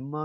immer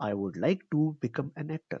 I would like to become an actor.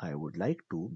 I would like to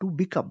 to become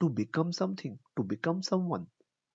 to become something, to become someone,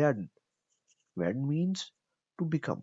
werden. Werden means to become.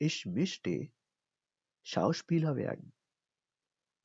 Ich möchte Schauspieler werden.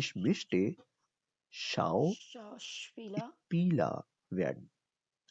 Ich möchte Schauspieler. werden.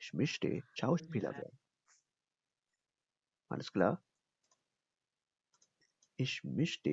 Ich möchte Schauspieler werden. Alles klar? Ich möchte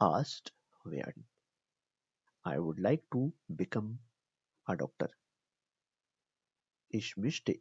Arzt werden. I would like to become a doctor. Ich möchte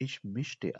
Ich möchte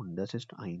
und das ist ein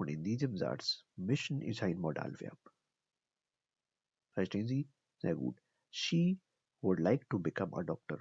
Und in diesem Satz müssen ist ein Modalverb. Verstehen Sie? Sehr gut. She would like to become a doctor.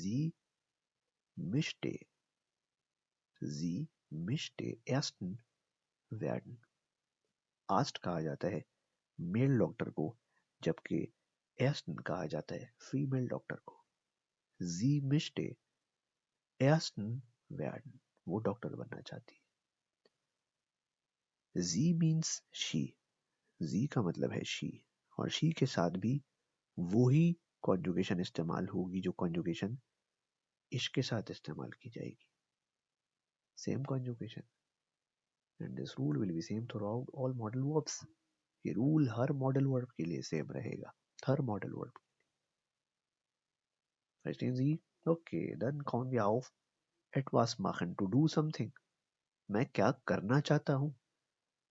Sie möchte ersten werden. Asked कहा जाता है mail doctor को, जबकि ersten कहा जाता है female doctor को. Sie möchte ersten werden. वो डॉक्टर बनना चाहती है. Sie means she. Sie का मतलब है she, और she के साथ भी वही कॉन्जुगेशन इस्तेमाल होगी जो कॉन्जुगेशन इश के साथ इस्तेमाल की जाएगी. Same conjugation. And this rule will be same throughout all modal verbs. ये रूल हर मॉडल वर्ब के लिए सेम रहेगा. हर modal verb. Verstehen Sie? Okay, dann kommen wir auf etwas machen. To do something. मैं क्या करना चाहता हूँ.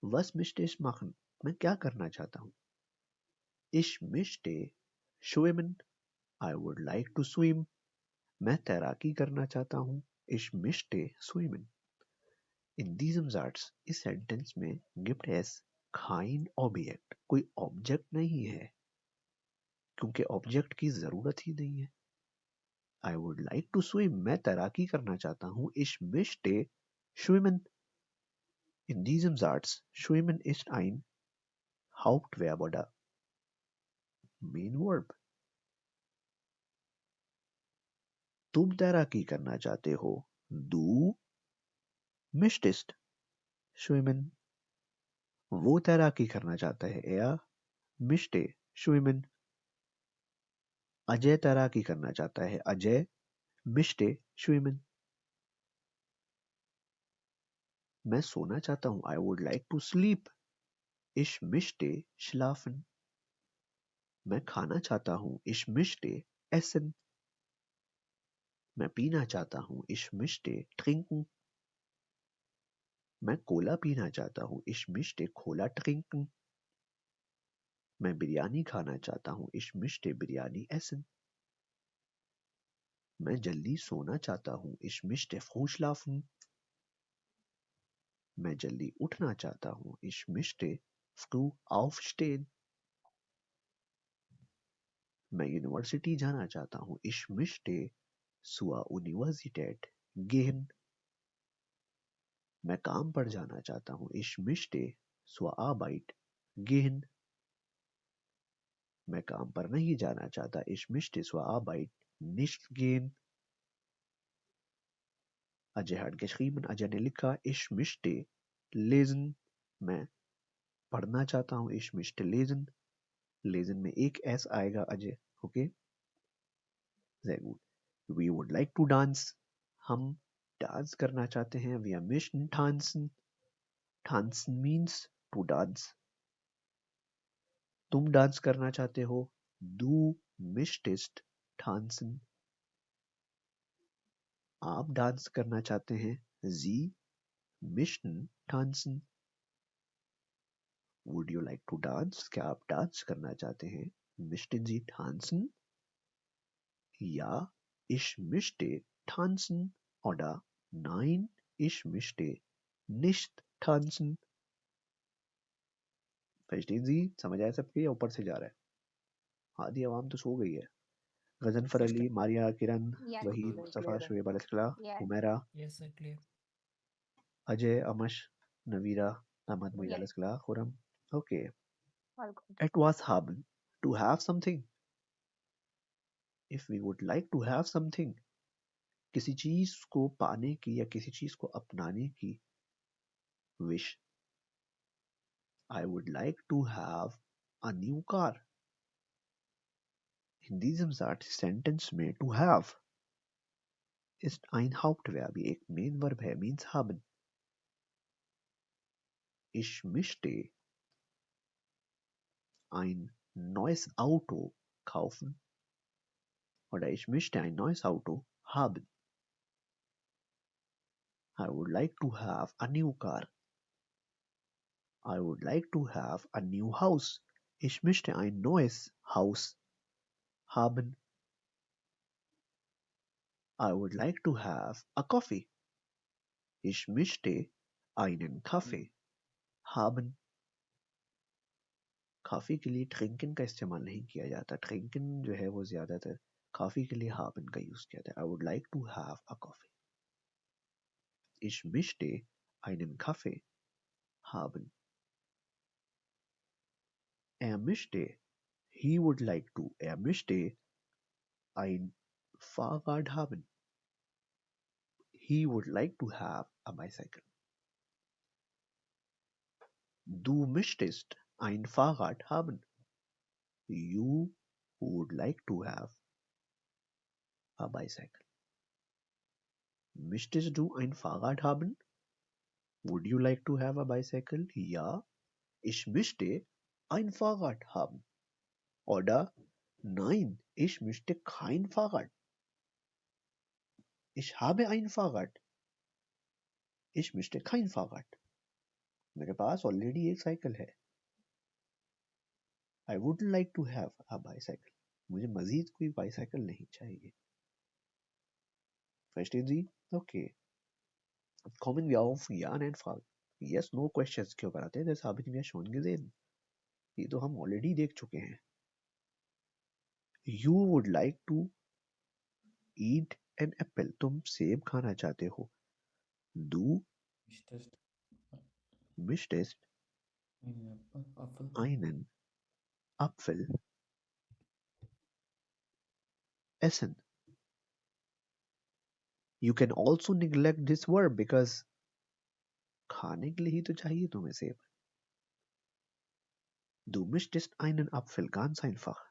Was möchte ich machen? मैं क्या करना चाहता हूँ. Ich möchte schwimmen. I would like to swim. मैं तैराकी करना चाहता हूँ. Ich möchte schwimmen. In diesem Satz, इस सेंटेंस में gibt es kein Objekt. कोई ऑब्जेक्ट नहीं है, क्योंकि ऑब्जेक्ट की जरूरत ही नहीं है. I would like to swim. मैं तैराकी करना चाहता हूँ. Ich möchte schwimmen. In diesem Satz, schwimmen ist ein Hauptverb oder Main Verb. तुम तैराकी करना चाहते हो. Du möchtest schwimmen. वो तैराकी करना चाहता है. Er möchte schwimmen. अजय तैराकी करना चाहता है. Ajay möchte schwimmen. मैं सोना चाहता हूँ. I would like to sleep. Ich möchte schlafen. मैं खाना चाहता हूँ. Ich möchte essen. मैं पीना चाहता हूँ. Ich möchte trinken. मैं कोला पीना चाहता हूँ. Ich möchte Cola trinken. मैं बिरयानी खाना चाहता हूँ. Ich möchte biryani essen. मैं जल्दी सोना चाहता हूँ. Ich möchte früh schlafen. मैं जल्दी उठना चाहता हूँ. Ich möchte früh aufstehen. मैं यूनिवर्सिटी जाना चाहता हूँ. Ich möchte zur Universität gehen. मैं काम पर जाना चाहता हूँ. Ich möchte zur Arbeit gehen. मैं काम पर नहीं जाना चाहता. Ich möchte zur Arbeit nicht gehen. Ajay hat geschrieben. Ajay ने लिखा. Ich möchte lesen. मैं पढ़ना चाहता हूँ. Ich möchte lesen. lesen में एक S आएगा Ajay. Okay, sehr gut. We would like to dance. हम डांस करना चाहते हैं. Wir möchten tanzen. tanzen means to dance. तुम डांस करना चाहते हो. Du möchtest tanzen. आप डांस करना चाहते हैं. Sie möchten tanzen. Would you like to dance? क्या आप डांस करना चाहते हैं. Möchten Sie tanzen? Ja, ich möchte tanzen. Oder nein, ich möchte nicht tanzen. Verstehen Sie? समझ आया सबके या ऊपर से जा रहा है. आधी आवाम तो सो गई है. गजनफर अली, मारिया, किरण, Yes. वहीद, नहीं, मुस्तफा, clear है. शुएब अलैहिस्सलाम, Yes. Humaira, yes sir clear. Ajay, Amash, Navira, Ahmad, Mueed Yes. अलैहिस्सलाम, Khurram. Okay. All good. It was haben. To have something. If we would like to have something, किसी चीज को पाने की या किसी चीज को अपनाने की wish. I would like to have a new car. In diesem Satz sentence में to have ist ein Hauptverb. ये एक main verb है, means haben. Ich möchte ein neues Auto kaufen. Oder ich möchte ein neues Auto haben. I would like to have a new car. I would like to have a new house. Ich möchte ein neues Haus haben. I would like to have a coffee. Ich möchte einen Kaffee haben. काफी के लिए trinken का इस्तेमाल नहीं किया जाता. trinken जो है वो ज्यादातर काफी के लिए haben का यूज किया जाता है. I would like to have a coffee. Ich möchte einen Kaffee haben. Möchte, he would like to, möchte ein Fahrrad haben. He would like to have a bicycle. Du möchtest ein Fahrrad haben. You would like to have a bicycle. Möchtest du ein Fahrrad haben? Would you like to have a bicycle? Ja, ich möchte ein Fahrrad haben. Oder nein, ich möchte kein Fahrrad. Ich habe ein Fahrrad. Ich möchte kein Fahrrad. मेरे पास already एक cycle है. I wouldn't like to have a bicycle. मुझे मजीद कोई bicycle नहीं चाहिए. Verstehen Sie? Okay. Kommen wir auf Ja und Fragen. Yes, no questions के ऊपर आते हैं. Das haben wir schon gesehen. ये तो हम ऑलरेडी देख चुके हैं. You would like to eat an apple. तुम सेब खाना चाहते हो. Du Möchtest möchtest einen Apfel? einen Apfel essen. You can also neglect this verb because खाने के लिए ही तो चाहिए तुम्हें सेब. Du möchtest einen Apfel, ganz einfach.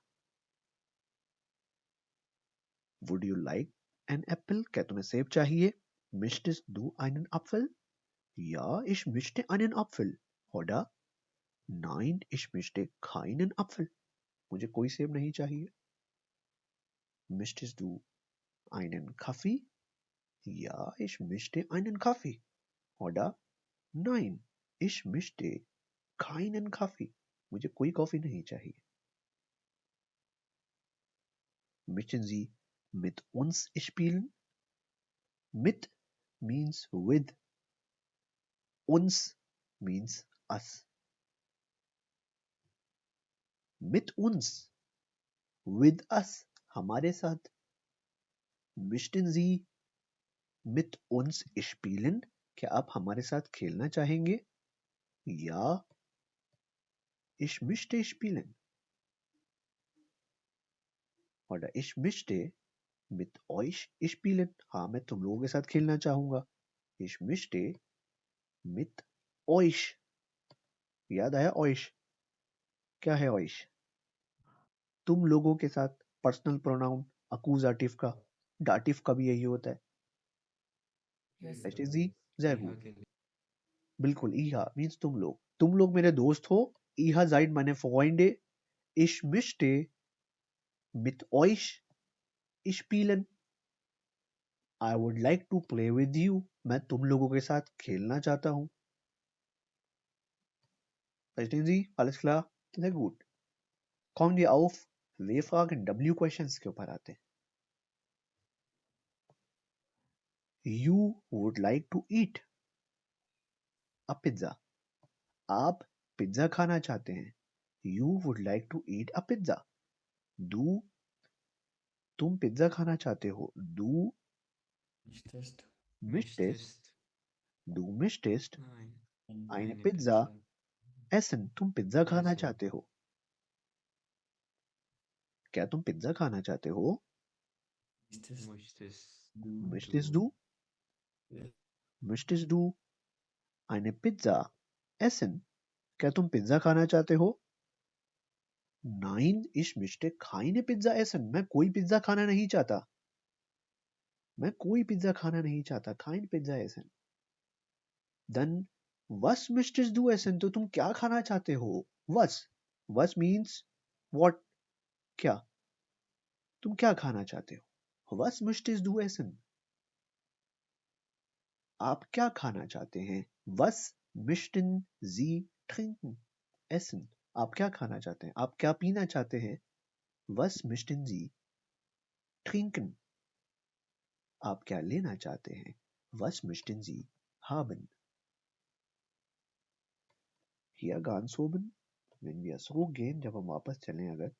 Would you like an apple? क्या तुम्हें सेब चाहिए? Möchtest du einen Apfel? Ja, ich möchte einen Apfel. Oder nein, ich möchte keinen Apfel. मुझे कोई सेब नहीं चाहिए. Möchtest du einen Kaffee? Ja, ich möchte einen Kaffee. Oder nein, ich möchte keinen Kaffee. मुझे कोई कॉफी नहीं चाहिए. Möchten Sie mit uns spielen? Mit means with. Uns means us. Mit uns. With us. हमारे साथ. Möchten Sie mit uns spielen? क्या आप हमारे साथ खेलना चाहेंगे? Ja, ich möchte spielen. Oder ich möchte mit euch spielen. हाँ, मैं तुम लोगों के साथ खेलना चाहूंगा. Ich möchte mit euch. याद आया euch? क्या है euch? तुम लोगों के साथ. पर्सनल प्रोनाउन अक्यूजाटिव का. डाटिव का भी यही होता है. Yes. Verstehen Sie? Sehr इहा gut. के लिए बिल्कुल. इहा means तुम लोग. तुम लोग मेरे दोस्त हो. इहा seid meine Freunde. Ich möchte mit euch spielen. I would like to play with you. मैं तुम लोगों के साथ खेलना चाहता हूँ. Verstehen Sie? Alles klar? Sehr gut. Kommen wir auf W-Fragen, W-Questions के ऊपर आते हैं. You would like to eat a pizza. आप पिज्जा खाना चाहते हैं. You would like to eat a pizza. तुम पिज्जा खाना चाहते हो. Du Möchtest möchtest, du möchtest nein, eine eine Pizza Pizza essen. तुम पिज्जा खाना essen. चाहते हो. क्या तुम पिज्जा खाना चाहते हो? Möchtest Möchtest du möchtest du eine Pizza essen? क्या तुम पिज्जा खाना चाहते हो? Nein, ich möchte keine Pizza essen. मैं कोई पिज्जा खाना नहीं चाहता. मैं कोई पिज्जा खाना नहीं चाहता. Kein Pizza essen. Dann was möchtest du essen? तो तुम क्या खाना चाहते हो? Was? Was means what? क्या? तुम क्या खाना चाहते हो? Was möchtest du essen? आप क्या खाना चाहते हैं? Was möchten Sie trinken? Essen. आप क्या खाना चाहते हैं? आप क्या पीना चाहते हैं? Was möchten Sie trinken? आप क्या लेना चाहते हैं? Was möchten Sie haben? Hier ganz oben, wenn wir so gehen, जब हम वापस चलें अगर,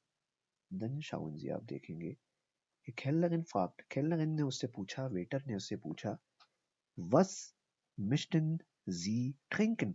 then schauen Sie, आप देखेंगे, एक Kellnerin fragt, Kellnerin ने उससे पूछा, वेटर ने उससे पूछा, was möchten Sie trinken?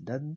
Dann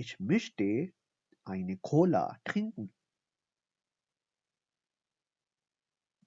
ich möchte eine Cola trinken.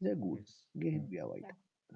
Sehr gut. Yes. Gehen wir weiter.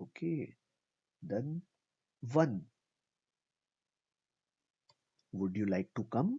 Okay. Dann wann would you like to come?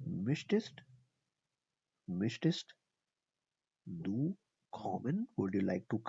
Möchtest du kommen? Would you like to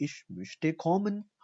ich möchte kommen.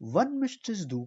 Wann möchtest du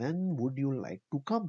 When would you like to come?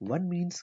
Wann means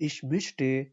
Ich möchte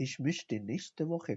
Ich möchte nächste Woche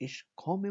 Ich komme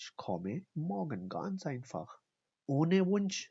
Ich komme morgen. Ganz einfach. Ohne Wunsch.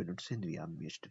benutzen wir möchten.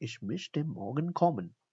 Ich möchte morgen kommen.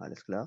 alles klar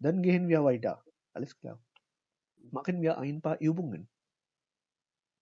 Dann gehen wir weiter. Alles klar. Machen wir ein paar Übungen.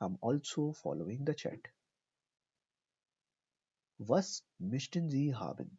I'm also following the chat. Was möchten Sie haben?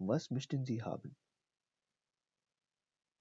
Was möchten Sie haben?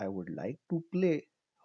I would like to play.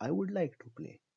I would like to play.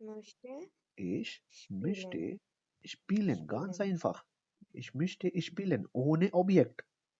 möchte Ich möchte spielen. spielen. Ganz Spielen. einfach. Ich möchte spielen. ohne Objekt.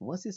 was is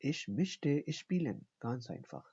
Ich möchte spielen. Ganz einfach.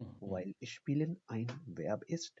while spielen ein Verb ist.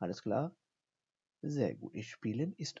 alles klar? Sehr gut. Spielen ist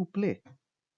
to play.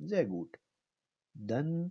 Sehr gut. Dann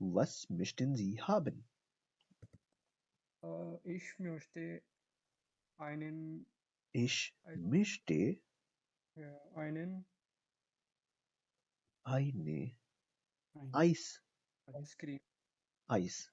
was möchten Sie haben? Ich möchte einen, Ich möchte einen eine Ein- Eis. Ice cream. Eis.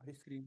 Ice cream.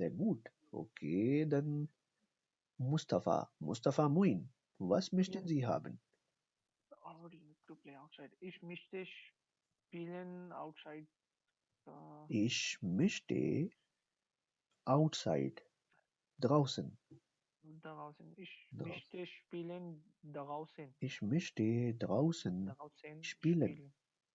Sehr gut. Okay, dann Mustafa. Mustafa Muin. Was möchten Sie haben? I would like to play outside. Ich möchte spielen outside. Ich möchte outside. Draußen. Draußen. Ich Draußen. möchte spielen draußen. Ich möchte draußen Draußen spielen.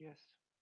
Yes.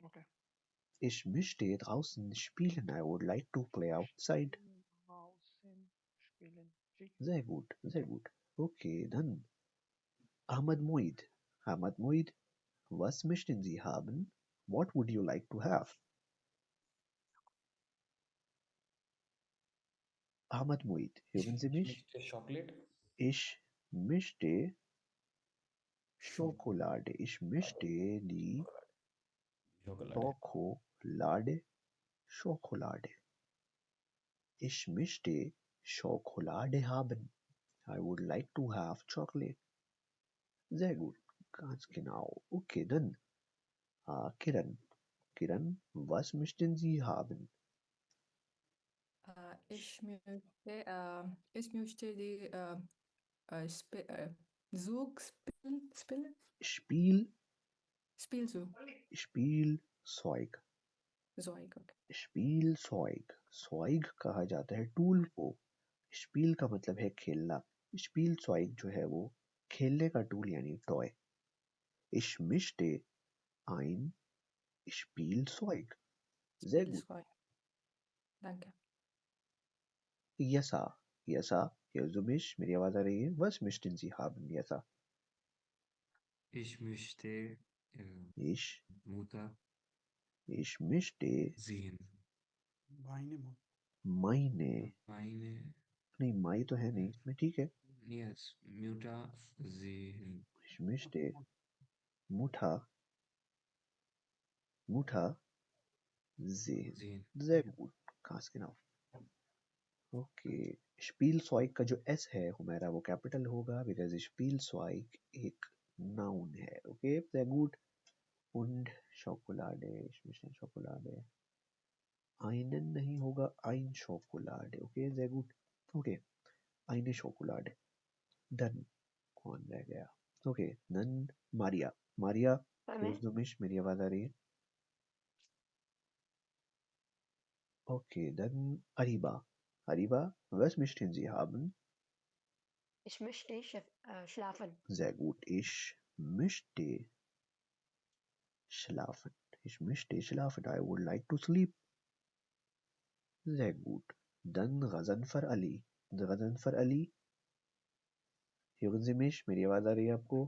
Okay. Ich möchte draußen spielen. I would like to play outside. Draußen spielen. Sehr gut, sehr gut. Okay, dann Ahmad Moid. Ahmad Moid, Was möchten Sie haben? What would you like to have? Ahmad Muid, hören Sie mich? Möchte Chocolate. Ich möchte Scho- Schokolade. Ich möchte die Schokolade. Schokolade. Schokolade. Ich möchte Schokolade haben. I would like to have chocolate. Sehr gut. Ganz genau. Okay, dann. Kiran. Kiran, was möchten Sie haben? Ich möchte die Spiel, Spielzeug. Spielzeug. Zeug, okay. Spielzeug. Zeug कहा जाता है tool को. Spiel का मतलब है खेलना. Spielzeug जो है वो खेलने का टूल यानी toy. Ich möchte ein Spielzeug. Sehr gut. Spielzeug. Danke. Yasa. Yasa. Hörst du mich? मेरी आवाज आ रही है? Was möchten Sie haben? Yasa. Ich möchte Ich, Mutter ich möchte sehen. meine Mutter. meine. Meine नहीं माई तो है नहीं इसमें. ठीक है. yes, Mutter sehen. Ich möchte Mutter sehen. Sehen. Sehr gut. Ganz genau. Okay. Spielzeug का जो S है हुमैरा वो कैपिटल होगा because Spielzeug एक noun है. Okay. Sehr gut. Und Schokolade. Ich möchte Schokolade. Einen नहीं होगा. Ein Schokolade. Okay. Sehr gut. Okay. Eine Schokolade. Dann कौन रह गया? Okay. Dann Maria. Maria. मैं Hörst du mich? मेरी आवाज आ रही है? Okay, dann Ariba. Ariba, was möchten Sie haben? Ich möchte schlafen. Sehr gut. Ich möchte schlafen. Ich möchte schlafen. I would like to sleep. Sehr gut. Dann Ghazanfar Ali. Ghazanfar Ali. hören Sie mich? मेरी आवाज आ रही है आपको?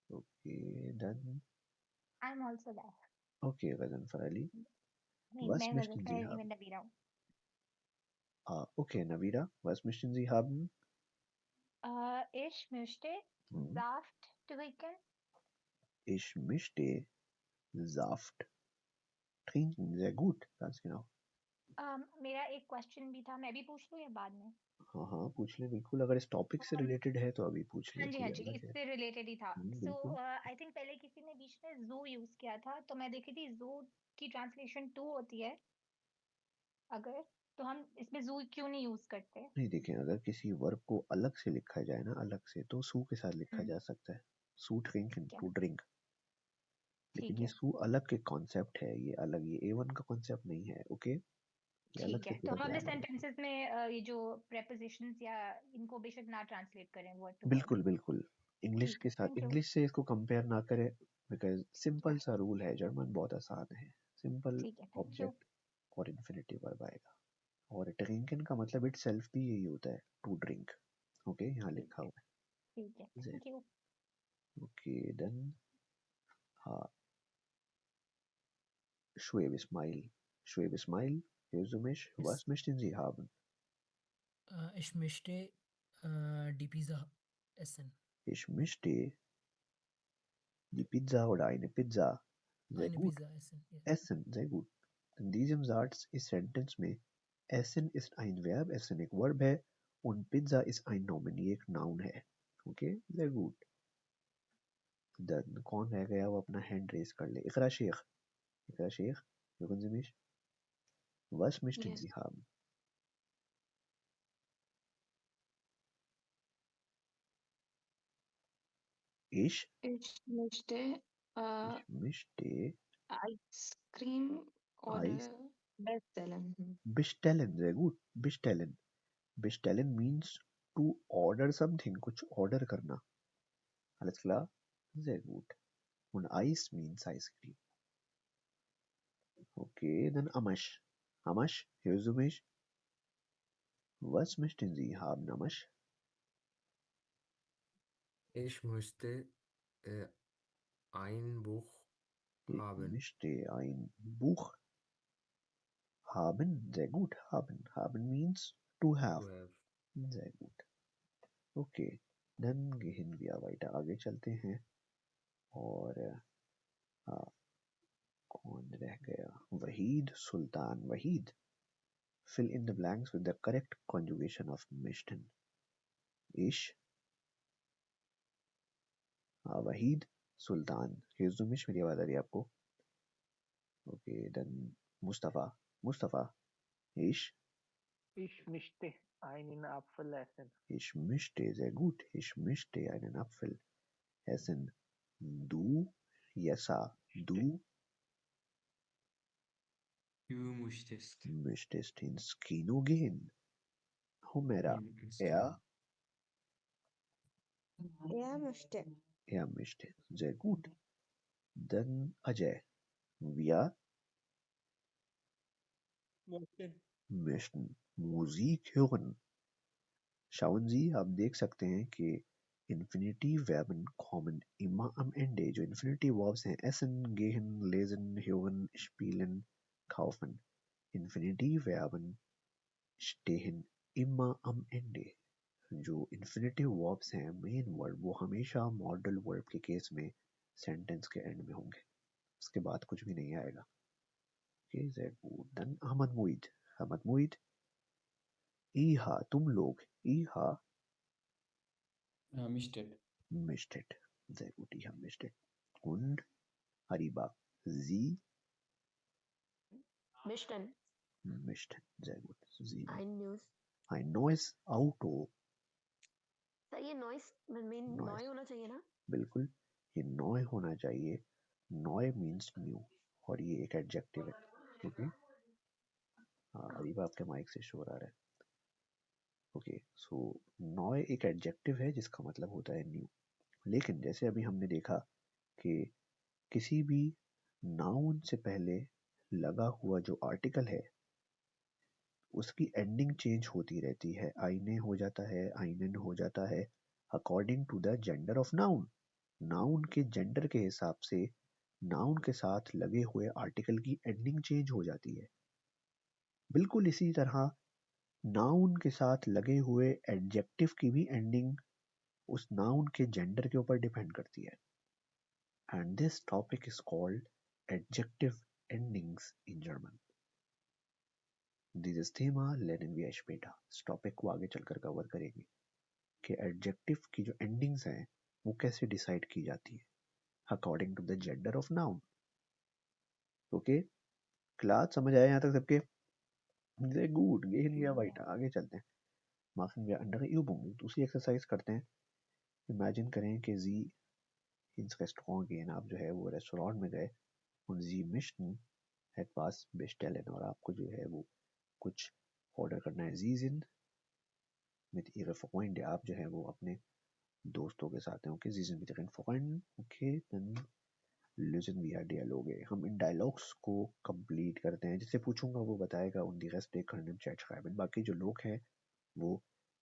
Okay, dann. I'm also there. Okay, Ghazanfar Ali. नहीं Was मैं möchten Ghazanfar Sie Ali haben? में नबीरा हूँ. Okay, Navira. Was möchten Sie haben? Ich möchte Hm. Saft trinken. Ich möchte Saft trinken. Sehr gut. Ganz genau. मेरा एक question भी था, मैं भी पूछ लूँ या बाद में? हाँ हाँ पूछ ले बिल्कुल. अगर इस टॉपिक से रिलेटेड है तो अभी पूछ ले. हाँ जी कोई हाँ जी, अलग है? इससे रिलेटेड ही था. सो बिल्कुल. आई थिंक पहले किसी ने बीच में जू यूज किया था, तो मैं देखी थी जू की ट्रांसलेशन टू होती है. अगर तो हम इसमें जू क्यों नहीं यूज करते? नहीं देखें, अगर किसी वर्ब को अलग से लिखा जाए ना, अलग से, तो सू के साथ लिखा जा सकता है. सू ड्रिंक, ठीक है टू ड्रिंक. लेकिन ठीक ये है सू अलग के कॉन्सेप्ट है. ये अलग, ये A1 का कॉन्सेप्ट नहीं है. ओके, ये अलग ठीक से है. तो पूरा हम अपने ग्रामर है. सेंटेंसेस में ये जो प्रेपोजिशंस या इनको बेशक ना ट्रांसलेट करें वर्ड टू वर्ड. बिल्कुल बिल्कुल. इंग्लिश ठीक के है, साथ, थैंक यू. इंग्लिश से इसको कंपेयर ना करें, बिकॉज सिंपल सा रूल है. जर्मन बहुत आसान है. सिंपल ठीक है, थैंक यू. ऑब्जेक्ट और इन्फिनिटिव वर्ब आएगा. और ड्रिंकन का मतलब इट सेल्फ भी यही होता है, टू ड्रिंक. ओके, यहाँ ठीक लिखा है हुआ ठीक है, है. Thank you. Okay then. हाँ, Schwebe Smile. Schwebe Smile. Hörst du mich? Yes. Was möchten Sie haben? Ich möchte die Pizza essen. Ich möchte die Pizza oder eine Pizza. Sehr Eine gut. Pizza essen. Yes. Essen, sehr gut. In diesem Satz ist Sentence में Essen ist ein Verb, Essen एक Verb है und Pizza ist ein Nomen, ये एक Noun है. Okay, sehr gut. Dann कौन रह गया, वो अपना hand raise कर ले. Iqra Sheikh. Iqra Sheikh, hören Sie mich? Was möchten Yes. Sie haben? Ich Ich möchte möchte Eiscreme oder Eis bestellen. bestellen. Sehr gut. Bestellen. Bestellen means to order something, कुछ order करना. Alles klar? Sehr gut. Und Eis means ice cream. Okay, dann Amash. Amash, hörst du mich? Was möchten Sie haben, Amash? Ich möchte ein Buch Ich haben. möchte ein Buch haben. Sehr gut. Haben. Haben means to have. To have. sehr gut. Okay. Dann gehen wir weiter. आगे चलते हैं और कौन रह गया? वहीद सुल्तान. Waheed. Fill in the blanks with the correct conjugation of Mishtan. Ish. Waheed Sultan. Here's the Mish. मेरी आवाज आ रही है आपको? Okay. Then Mustafa. Mustafa. Ish. Ich möchte einen Apfel essen. Ich möchte. Sehr gut. Ich möchte einen Apfel essen. Du. Yesa. Du Du möchtest möchtest ins Kino gehen. Humera. ins Er. Kino. Er möchte. Er möchte. Sehr gut. Dann Ajay. Wir möchten Musik hören. Schauen Sie, आप देख सकते हैं कि Infinitive Verben kommen immer am Ende. जो Infinitive Verbs हैं essen, gehen, lesen, hören, spielen, kaufen. Infinitive Verben stehen immer am Ende. जो Infinitive Verbs हैं main word वो हमेशा मॉडल वर्ब के केस में सेंटेंस के एंड में होंगे. उसके बाद कुछ भी नहीं आएगा. Okay, sehr gut. Dann Ahmad Muid. Ahmad Muid. Iha, तुम लोग. Iha Mistet. mistet. Sehr gut, Iha mistet. Und Hariba. Sie Mischen. mistet. Sehr gut. Sie. Ein News. Ein neues Auto. Sir ये नॉइस मीन नॉय Noise. होना चाहिए ना? बिल्कुल. ये नॉय होना चाहिए. नॉय मीन्स न्यू. और ये एक एडजेक्टिव है. ओके. हरीबा आपके माइक से शोर आ रहा है. ओके. सो नॉय एक एडजेक्टिव है जिसका मतलब होता है न्यू. लेकिन जैसे अभी हमने देखा कि किसी भी नाउन से पहले लगा हुआ जो आर्टिकल है उसकी एंडिंग चेंज होती रहती है. आईने हो जाता है, आइनन हो जाता है according to the gender of noun. Noun के जेंडर के हिसाब से नाउन के साथ लगे हुए आर्टिकल की एंडिंग चेंज हो जाती है. बिल्कुल इसी तरह नाउन के साथ लगे हुए एडजेक्टिव की भी एंडिंग उस नाउन के जेंडर के ऊपर डिपेंड करती है. And this topic is called adjective endings in German. Dieses Thema lernen wir später. इस टॉपिक को आगे चलकर कवर करेंगे कि एडजेक्टिव की जो एंडिंग्स हैं वो कैसे डिसाइड की जाती है according to the gender of noun. Okay. Class समझ आया यहाँ तक सबके? Sehr gut. Gehen wir weiter. आगे चलते हैं. Machen wir andere Übungen. दूसरी एक्सरसाइज करते हैं. इमेजिन करें कि जी ins Restaurant gehen. आप जो है वो रेस्टोरेंट में गए und Sie möchten etwas bestellen और आपको जो है वो कुछ ऑर्डर करना है. Sie sind mit Ihrer Freunde. आप जो है वो अपने दोस्तों के साथ हैं. Okay. Sie sind mit Ihren Freunden. Okay. Dann lösen wir Dialoge. हम इन डायलॉग्स को कंप्लीट करते हैं. जिससे पूछूंगा वो बताएगा und die Reste können im Chat schreiben. बाकी जो लोग हैं वो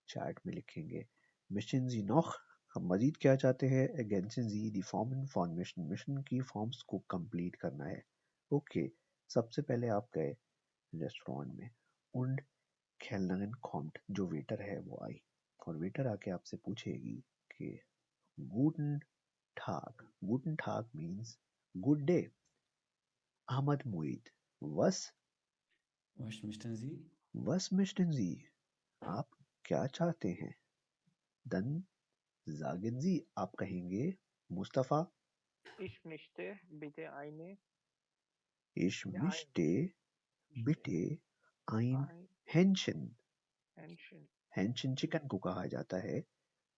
चैट में लिखेंगे. Möchten Sie noch? हम मजीद क्या चाहते हैं? Ergänzen Sie die Formen von Mission. Mission की फॉर्म्स को कंप्लीट करना है. ओके. सबसे पहले आप गए रेस्टोरेंट में und Kellnerin kommt. जो वेटर है वो आई और वेटर आके आपसे पूछेगी कि Guten Tag. Guten Tag means good day. Ahmad Muid. Was Was möchten Sie? möchten Sie? आप क्या चाहते हैं? Dann sagen Sie. आप कहेंगे Mustafa. Ich möchte bitte eine Ich ja, möchte bitte ein ein Hähnchen. Hähnchen. Hähnchen chicken को कहा जाता है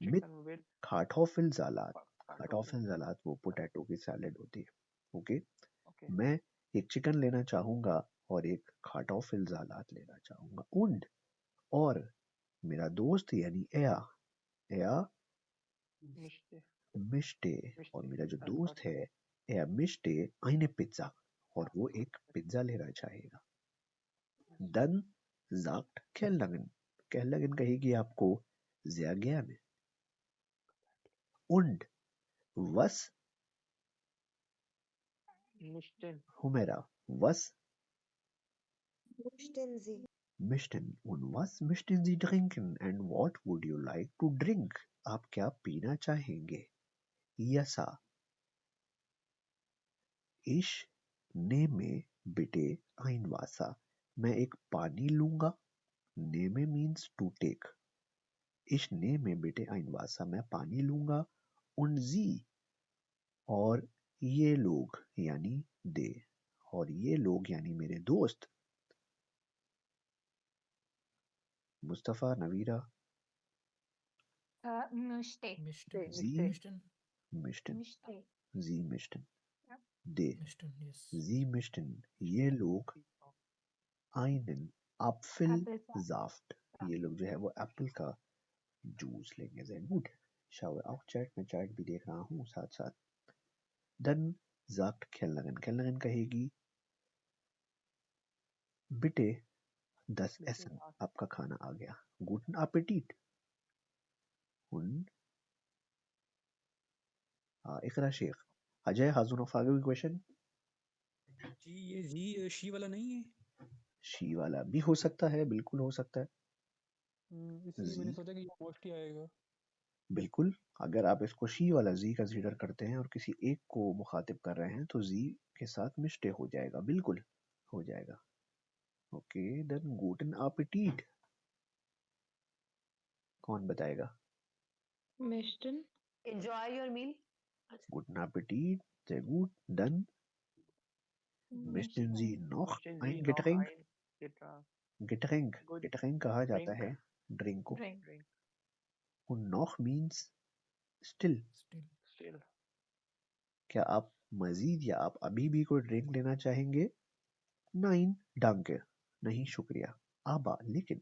mit Chicken with Kartoffelsalat. Kartoffeln. Kartoffelsalat वो पोटैटो की सैलेड होती है. ओके. Okay. मैं एक चिकन लेना चाहूंगा और एक Kartoffelsalat लेना चाहूंगा. Und और मेरा दोस्त यानी er Möchte möchte और मेरा जो दोस्त है er möchte eine Pizza और वो एक पिज्जा लेना चाहेगा. Dann sagt Kellnerin. Kellnerin कहेगी आपको sehr gerne. und was Möchten. Humaira, was Möchten Sie? möchten und was möchten Sie trinken and what would you like to drink? आप क्या पीना चाहेंगे? Yasa, ich nehme bitte ein Wasser. मैं एक पानी लूंगा. Nehme means to take. Ich nehme bitte ein Wasser. मैं पानी लूंगा. Und Sie और ये लोग यानी दे और ये लोग यानी मेरे दोस्त Mustafa Navira Möchte. Mishten. Sie Mishten. möchten Möchte. Sie möchten Ja. दे Mishten, yes. Sie möchten ये लोग einen Apfelsaft. Apfelsaft ये लोग जो है वो एप्पल का जूस लेंगे sehr gut schaue auch Chat में चैट भी देख रहा हूँ साथ साथ dann sagt Kellnerin कहेगी bitte das Essen आपका खाना आ गया guten Appetit und Iqra Sheikh Ajay हाजुन ऑफ आगे क्वेश्चन जी ये जी शी वाला नहीं है शी वाला भी हो सकता है बिल्कुल हो सकता है इसलिए मैंने सोचा कि ये मोस्ट ही आएगा बिल्कुल अगर आप इसको शी वाला जी कंसीडर करते हैं और किसी एक को मुखातिब कर रहे हैं तो जी के साथ मिस्टे हो जाएगा बिल्कुल हो जाएगा ओके देन गूटन एपेटीट कौन बताएगा Möchten. Enjoy your meal. guten Appetit sehr gut dann möchten Sie noch Möchten Sie ein noch Getränk ein Getränk? Getränk Good. Getränk कहा जाता Drink. है ड्रिंक को Drink. Drink. und noch means still Still. Still. क्या आप मजीद या आप अभी भी कोई ड्रिंक लेना चाहेंगे Nein, danke. नहीं शुक्रिया. Aber लेकिन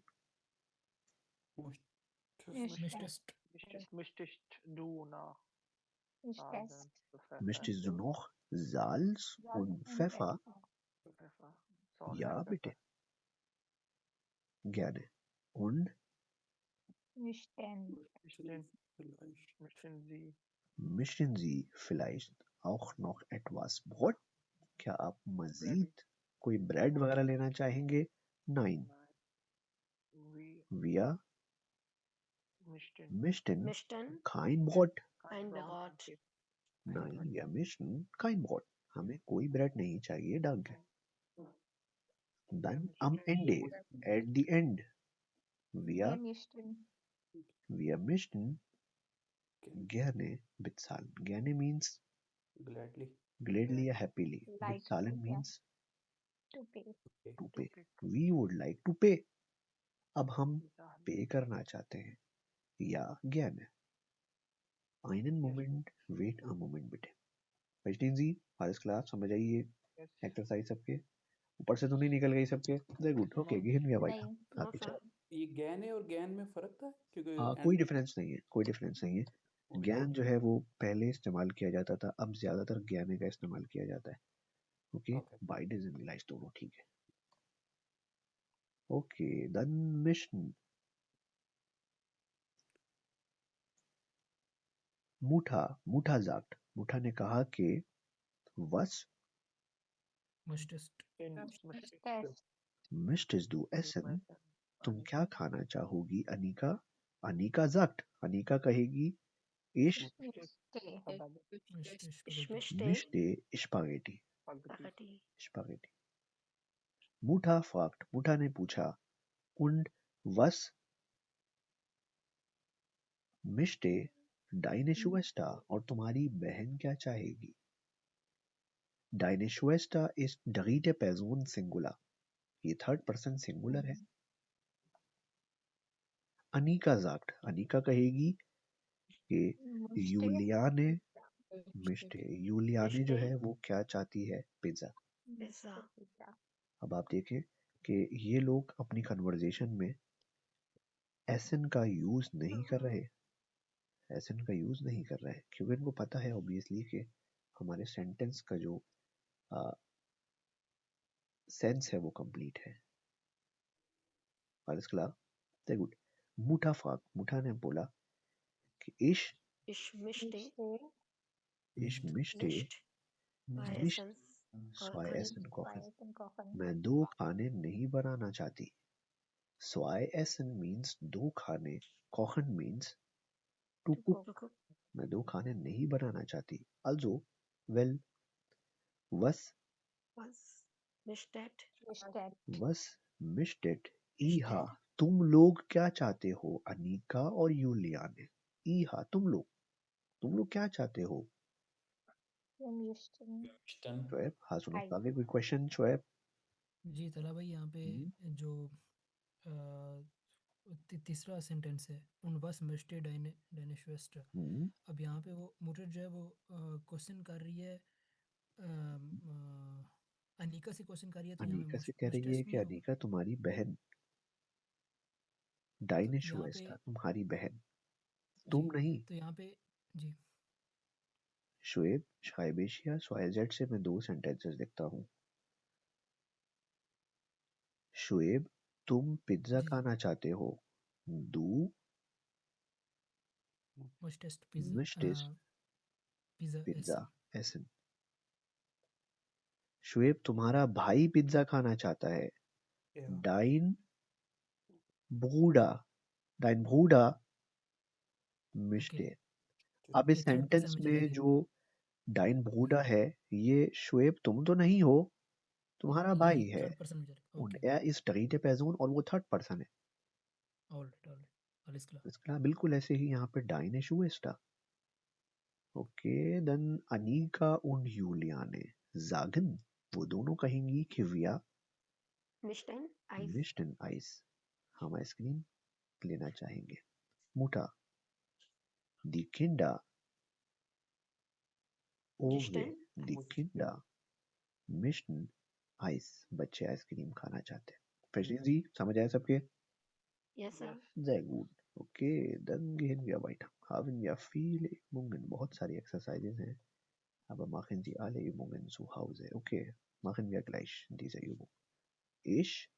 Mishtest. Möchtest du noch Salz Mischtest. und Pfeffer? möchtest du noch Salz und Pfeffer? Pfeffer. Salt Ja, and bitte. pepper. Gerne. Und Möchten. Möchten Sie möchten Sie vielleicht auch noch etwas Brot? क्या आप मजीद कोई bread वगैरह लेना चाहेंगे? Nein. Wir möchten Möchten kein Brot. ein Brot. Nein, wir möchten kein Brot. हमें कोई bread नहीं चाहिए danke. Dann am Ende, at the end, Wir möchten. wir möchten gerne bezahlen. Gerne means gladly या happily. Like Bezahlen to, means to pay. to pay. We would like to pay. अब हम पे करना चाहते हैं या gerne. Einen Moment, wait a moment bitte. Verstehen Sie? Alles klar, समझ आइए एक्सरसाइज सबके ऊपर से तो नहीं निकल गई सबके very good okay gehen wir weiter नहीं. आगे चलो ये गैन है और गैन में फर्क था क्योंकि कोई डिफरेंस नहीं है कोई डिफरेंस नहीं है ज्ञान जो है वो पहले इस्तेमाल किया जाता था अब ज्यादातर ज्ञान का इस्तेमाल किया जाता है ओके बाइट इज इंग्लिश दोनों ठीक है ओके देन मिशन मुठा sagt मुठा ने कहा कि was Mishtest. Mischtest. möchtest du essen तुम क्या खाना चाहोगी अनिका अनिका sagt अनिका कहेगी ich möchte Spaghetti Spaghetti मुठा fragt मुठा ने पूछा und was möchte deine Schwester और तुम्हारी बहन क्या चाहेगी Deine Schwester ist dritte Person Singular ये थर्ड पर्सन सिंगुलर है अनिका sagt अनिका कहेगी कि यूलियाने यूलियाने जो है वो क्या चाहती है पिज्जा अब आप देखें कि ये लोग अपनी कन्वर्जेशन में एसन का यूज नहीं कर रहे एसन का यूज नहीं कर रहे क्योंकि इनको पता है ऑब्वियसली कि हमारे सेंटेंस का जो सेंस है वो कंप्लीट है alles klar sehr gut मुठा ने बोला कि ich Ich mischte, Ich mischte nicht, zwei nicht Essens, zwei kochen, Essen kochen. Weißen kochen. मैं दो खाने नहीं बनाना चाहती. Zwei Essen means दो खाने. Kochen means to To cook. to cook, मैं दो खाने नहीं बनाना चाहती. Also, well, was was mistet, Bestellt. mistet mistet, इहा तुम लोग क्या चाहते हो अनीका और यूलिया ने. इहा तुम लोग क्या चाहते हो. Wir möchten Shoaib हाजुन Ei. आगे कोई क्वेश्चन शोएब. जी तला भाई यहाँ पे जो तीसरा सेंटेंस है उन वस मिस्टे डाइनेशवेस्ट. अब यहाँ पे वो मोटर जो है वो क्वेश्चन कर रही है अनीका से क्वेश्चन कर रही है तो यहाँ अनीका पे से कह रही है मिस्टेस्ट कि नहीं होगा. अनीका तुम्हारी बहन. तो यहाँ डाइनेशुएस्टा पे तुम्हारी बहन जी तुम नहीं. तो यहाँ पे जी शोएब शायबेशिया स्वाइजेट से मैं दो सेंटेंसेस लिखता हूँ. शोएब तुम पिज्जा जी जी खाना चाहते हो. Du मिस्टेस्ट möchtest पिज़्ज़ा पिज्जा एसन. essen. शोएब तुम्हारा भाई पिज्जा खाना चाहता है. Yeah. Dein Bruder okay möchte. अब इस ये थर्ड पर्सन सेंटेंस में चले में गए. जो डाइन ब्रूडा है ये शोएब तुम तो नहीं हो, तुम्हारा भाई ये है. थर्ड पर्सन में चले. Und okay er ist dritte Person और वो थर्ड पर्सन है. Alright alles klar. इसका बिल्कुल ऐसे ही यहाँ पे डाइन है शुएस्टा. Okay then Anika und Juliane sagen वो दोनों कहेंगी कि wir mischten, Eis, möchten Eis हम आइसक्रीम लेना चाहेंगे. Mutter die Kinder mischten, die Kinder möchten Eis बच्चे आइसक्रीम खाना चाहते हैं. फैशन जी समझ आया सबके. yes sir, Sehr gut. Okay, dann gehen wir weiter. Haben wir viele Übungen, बहुत सारी Exercises हैं, aber machen Sie alle Übungen zu Hause. Okay, machen wir gleich diese Übung. Ich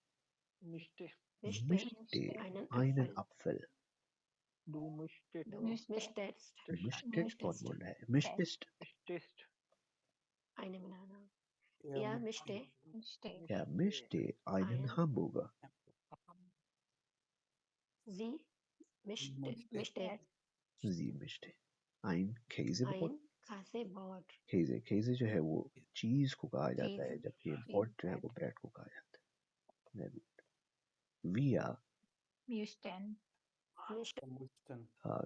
मिष्टे. mischte einen einen Apfel, Apfel. Du मिष्टे. du Mischte. mischtest, Mischte कौन बोल रहा है? Mischtest. मिष्टेस्ट. eine Banane. Yeah. Er mischte Mischte. Er mischte einen Ein- Hamburger. sie mischte Sie mischte ein Käsebrot. ein Käsebrot, Käse जो है वो चीज को कहा जाता है, Cheese. जबकि ब्रेड जो है वो ब्रेड को कहा जाता है. Very good. Wir Möchten. mischte,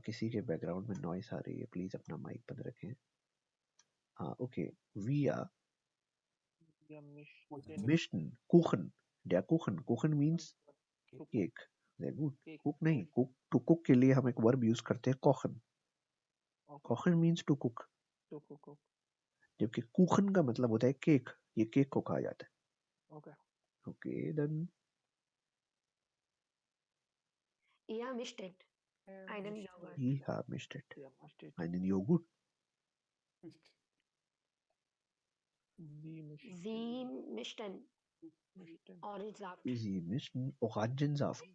किसी के बैकग्राउंड में नॉइस आ रही है, प्लीज अपना माइक बंद रखें. हाँ ओके. Wir या मिष्टे. mischten Kuchen. Der Kuchen means cake. Sehr gut. Cook नहीं, cook to cook के लिए हम एक वर्ब यूज करते हैं kochen. Kochen means to cook. To cook. जबकि kuchen का मतलब होता है केक. ये केक को कहा जाता है. Okay. Okay, then er mistet einen Joghurt, ihr mischtet या मिष्टे. einen Joghurt. वी मिष्टे. sie mischten मिष्टे. Orangensaft, Sie mischen Orangensaft.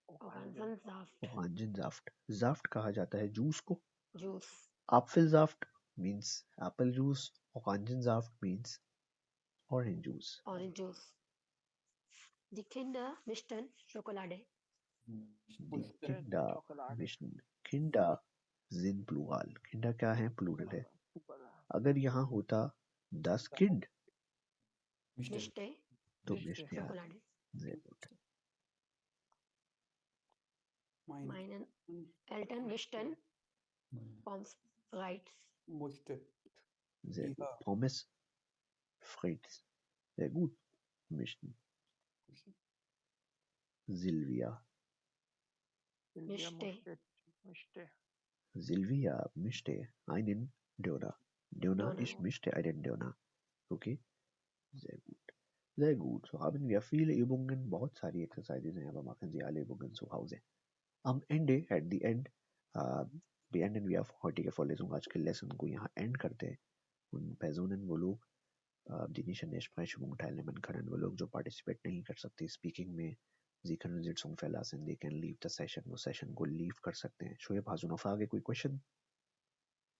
Orangensaft, Orangensaft. Saft कहा जाता है जूस को. Juice, Apfelsaft means apple juice. Orangensaft means orange juice. Orange Juice. Die Kinder mischten Schokolade, Die Kinder mischen. Kinder sind Plural. Kinder क्या है? Plural है. अगर यहाँ होता 10 Kind mischte तो mischte है. Schokolade, Sehr gut. meinen Eltern mischten Pommes frites, Sehr gut. Pommes frites. Sehr gut. Mischen. Silvia. mischte मिष्टे. Silvia mischte einen Döner. Döner, Döner. ich mischte einen Döner. Okay? Sehr gut. Sehr gut. So haben wir viele Übungen, बहुत सारी Exercises हैं, aber machen Sie alle Übungen zu Hause. Am Ende, at the end, beenden wir heutige Vorlesung, आज के lesson को यहाँ end करते हैं. Und Personen, wo लोग die nicht an der Sprechübung teilnehmen können, wo लोग जो participate नहीं कर सकते speaking में, Sie können Sitzung verlassen, they can leave the session, वो session को leave कर सकते हैं. शोएब हाजुन आगे कोई question?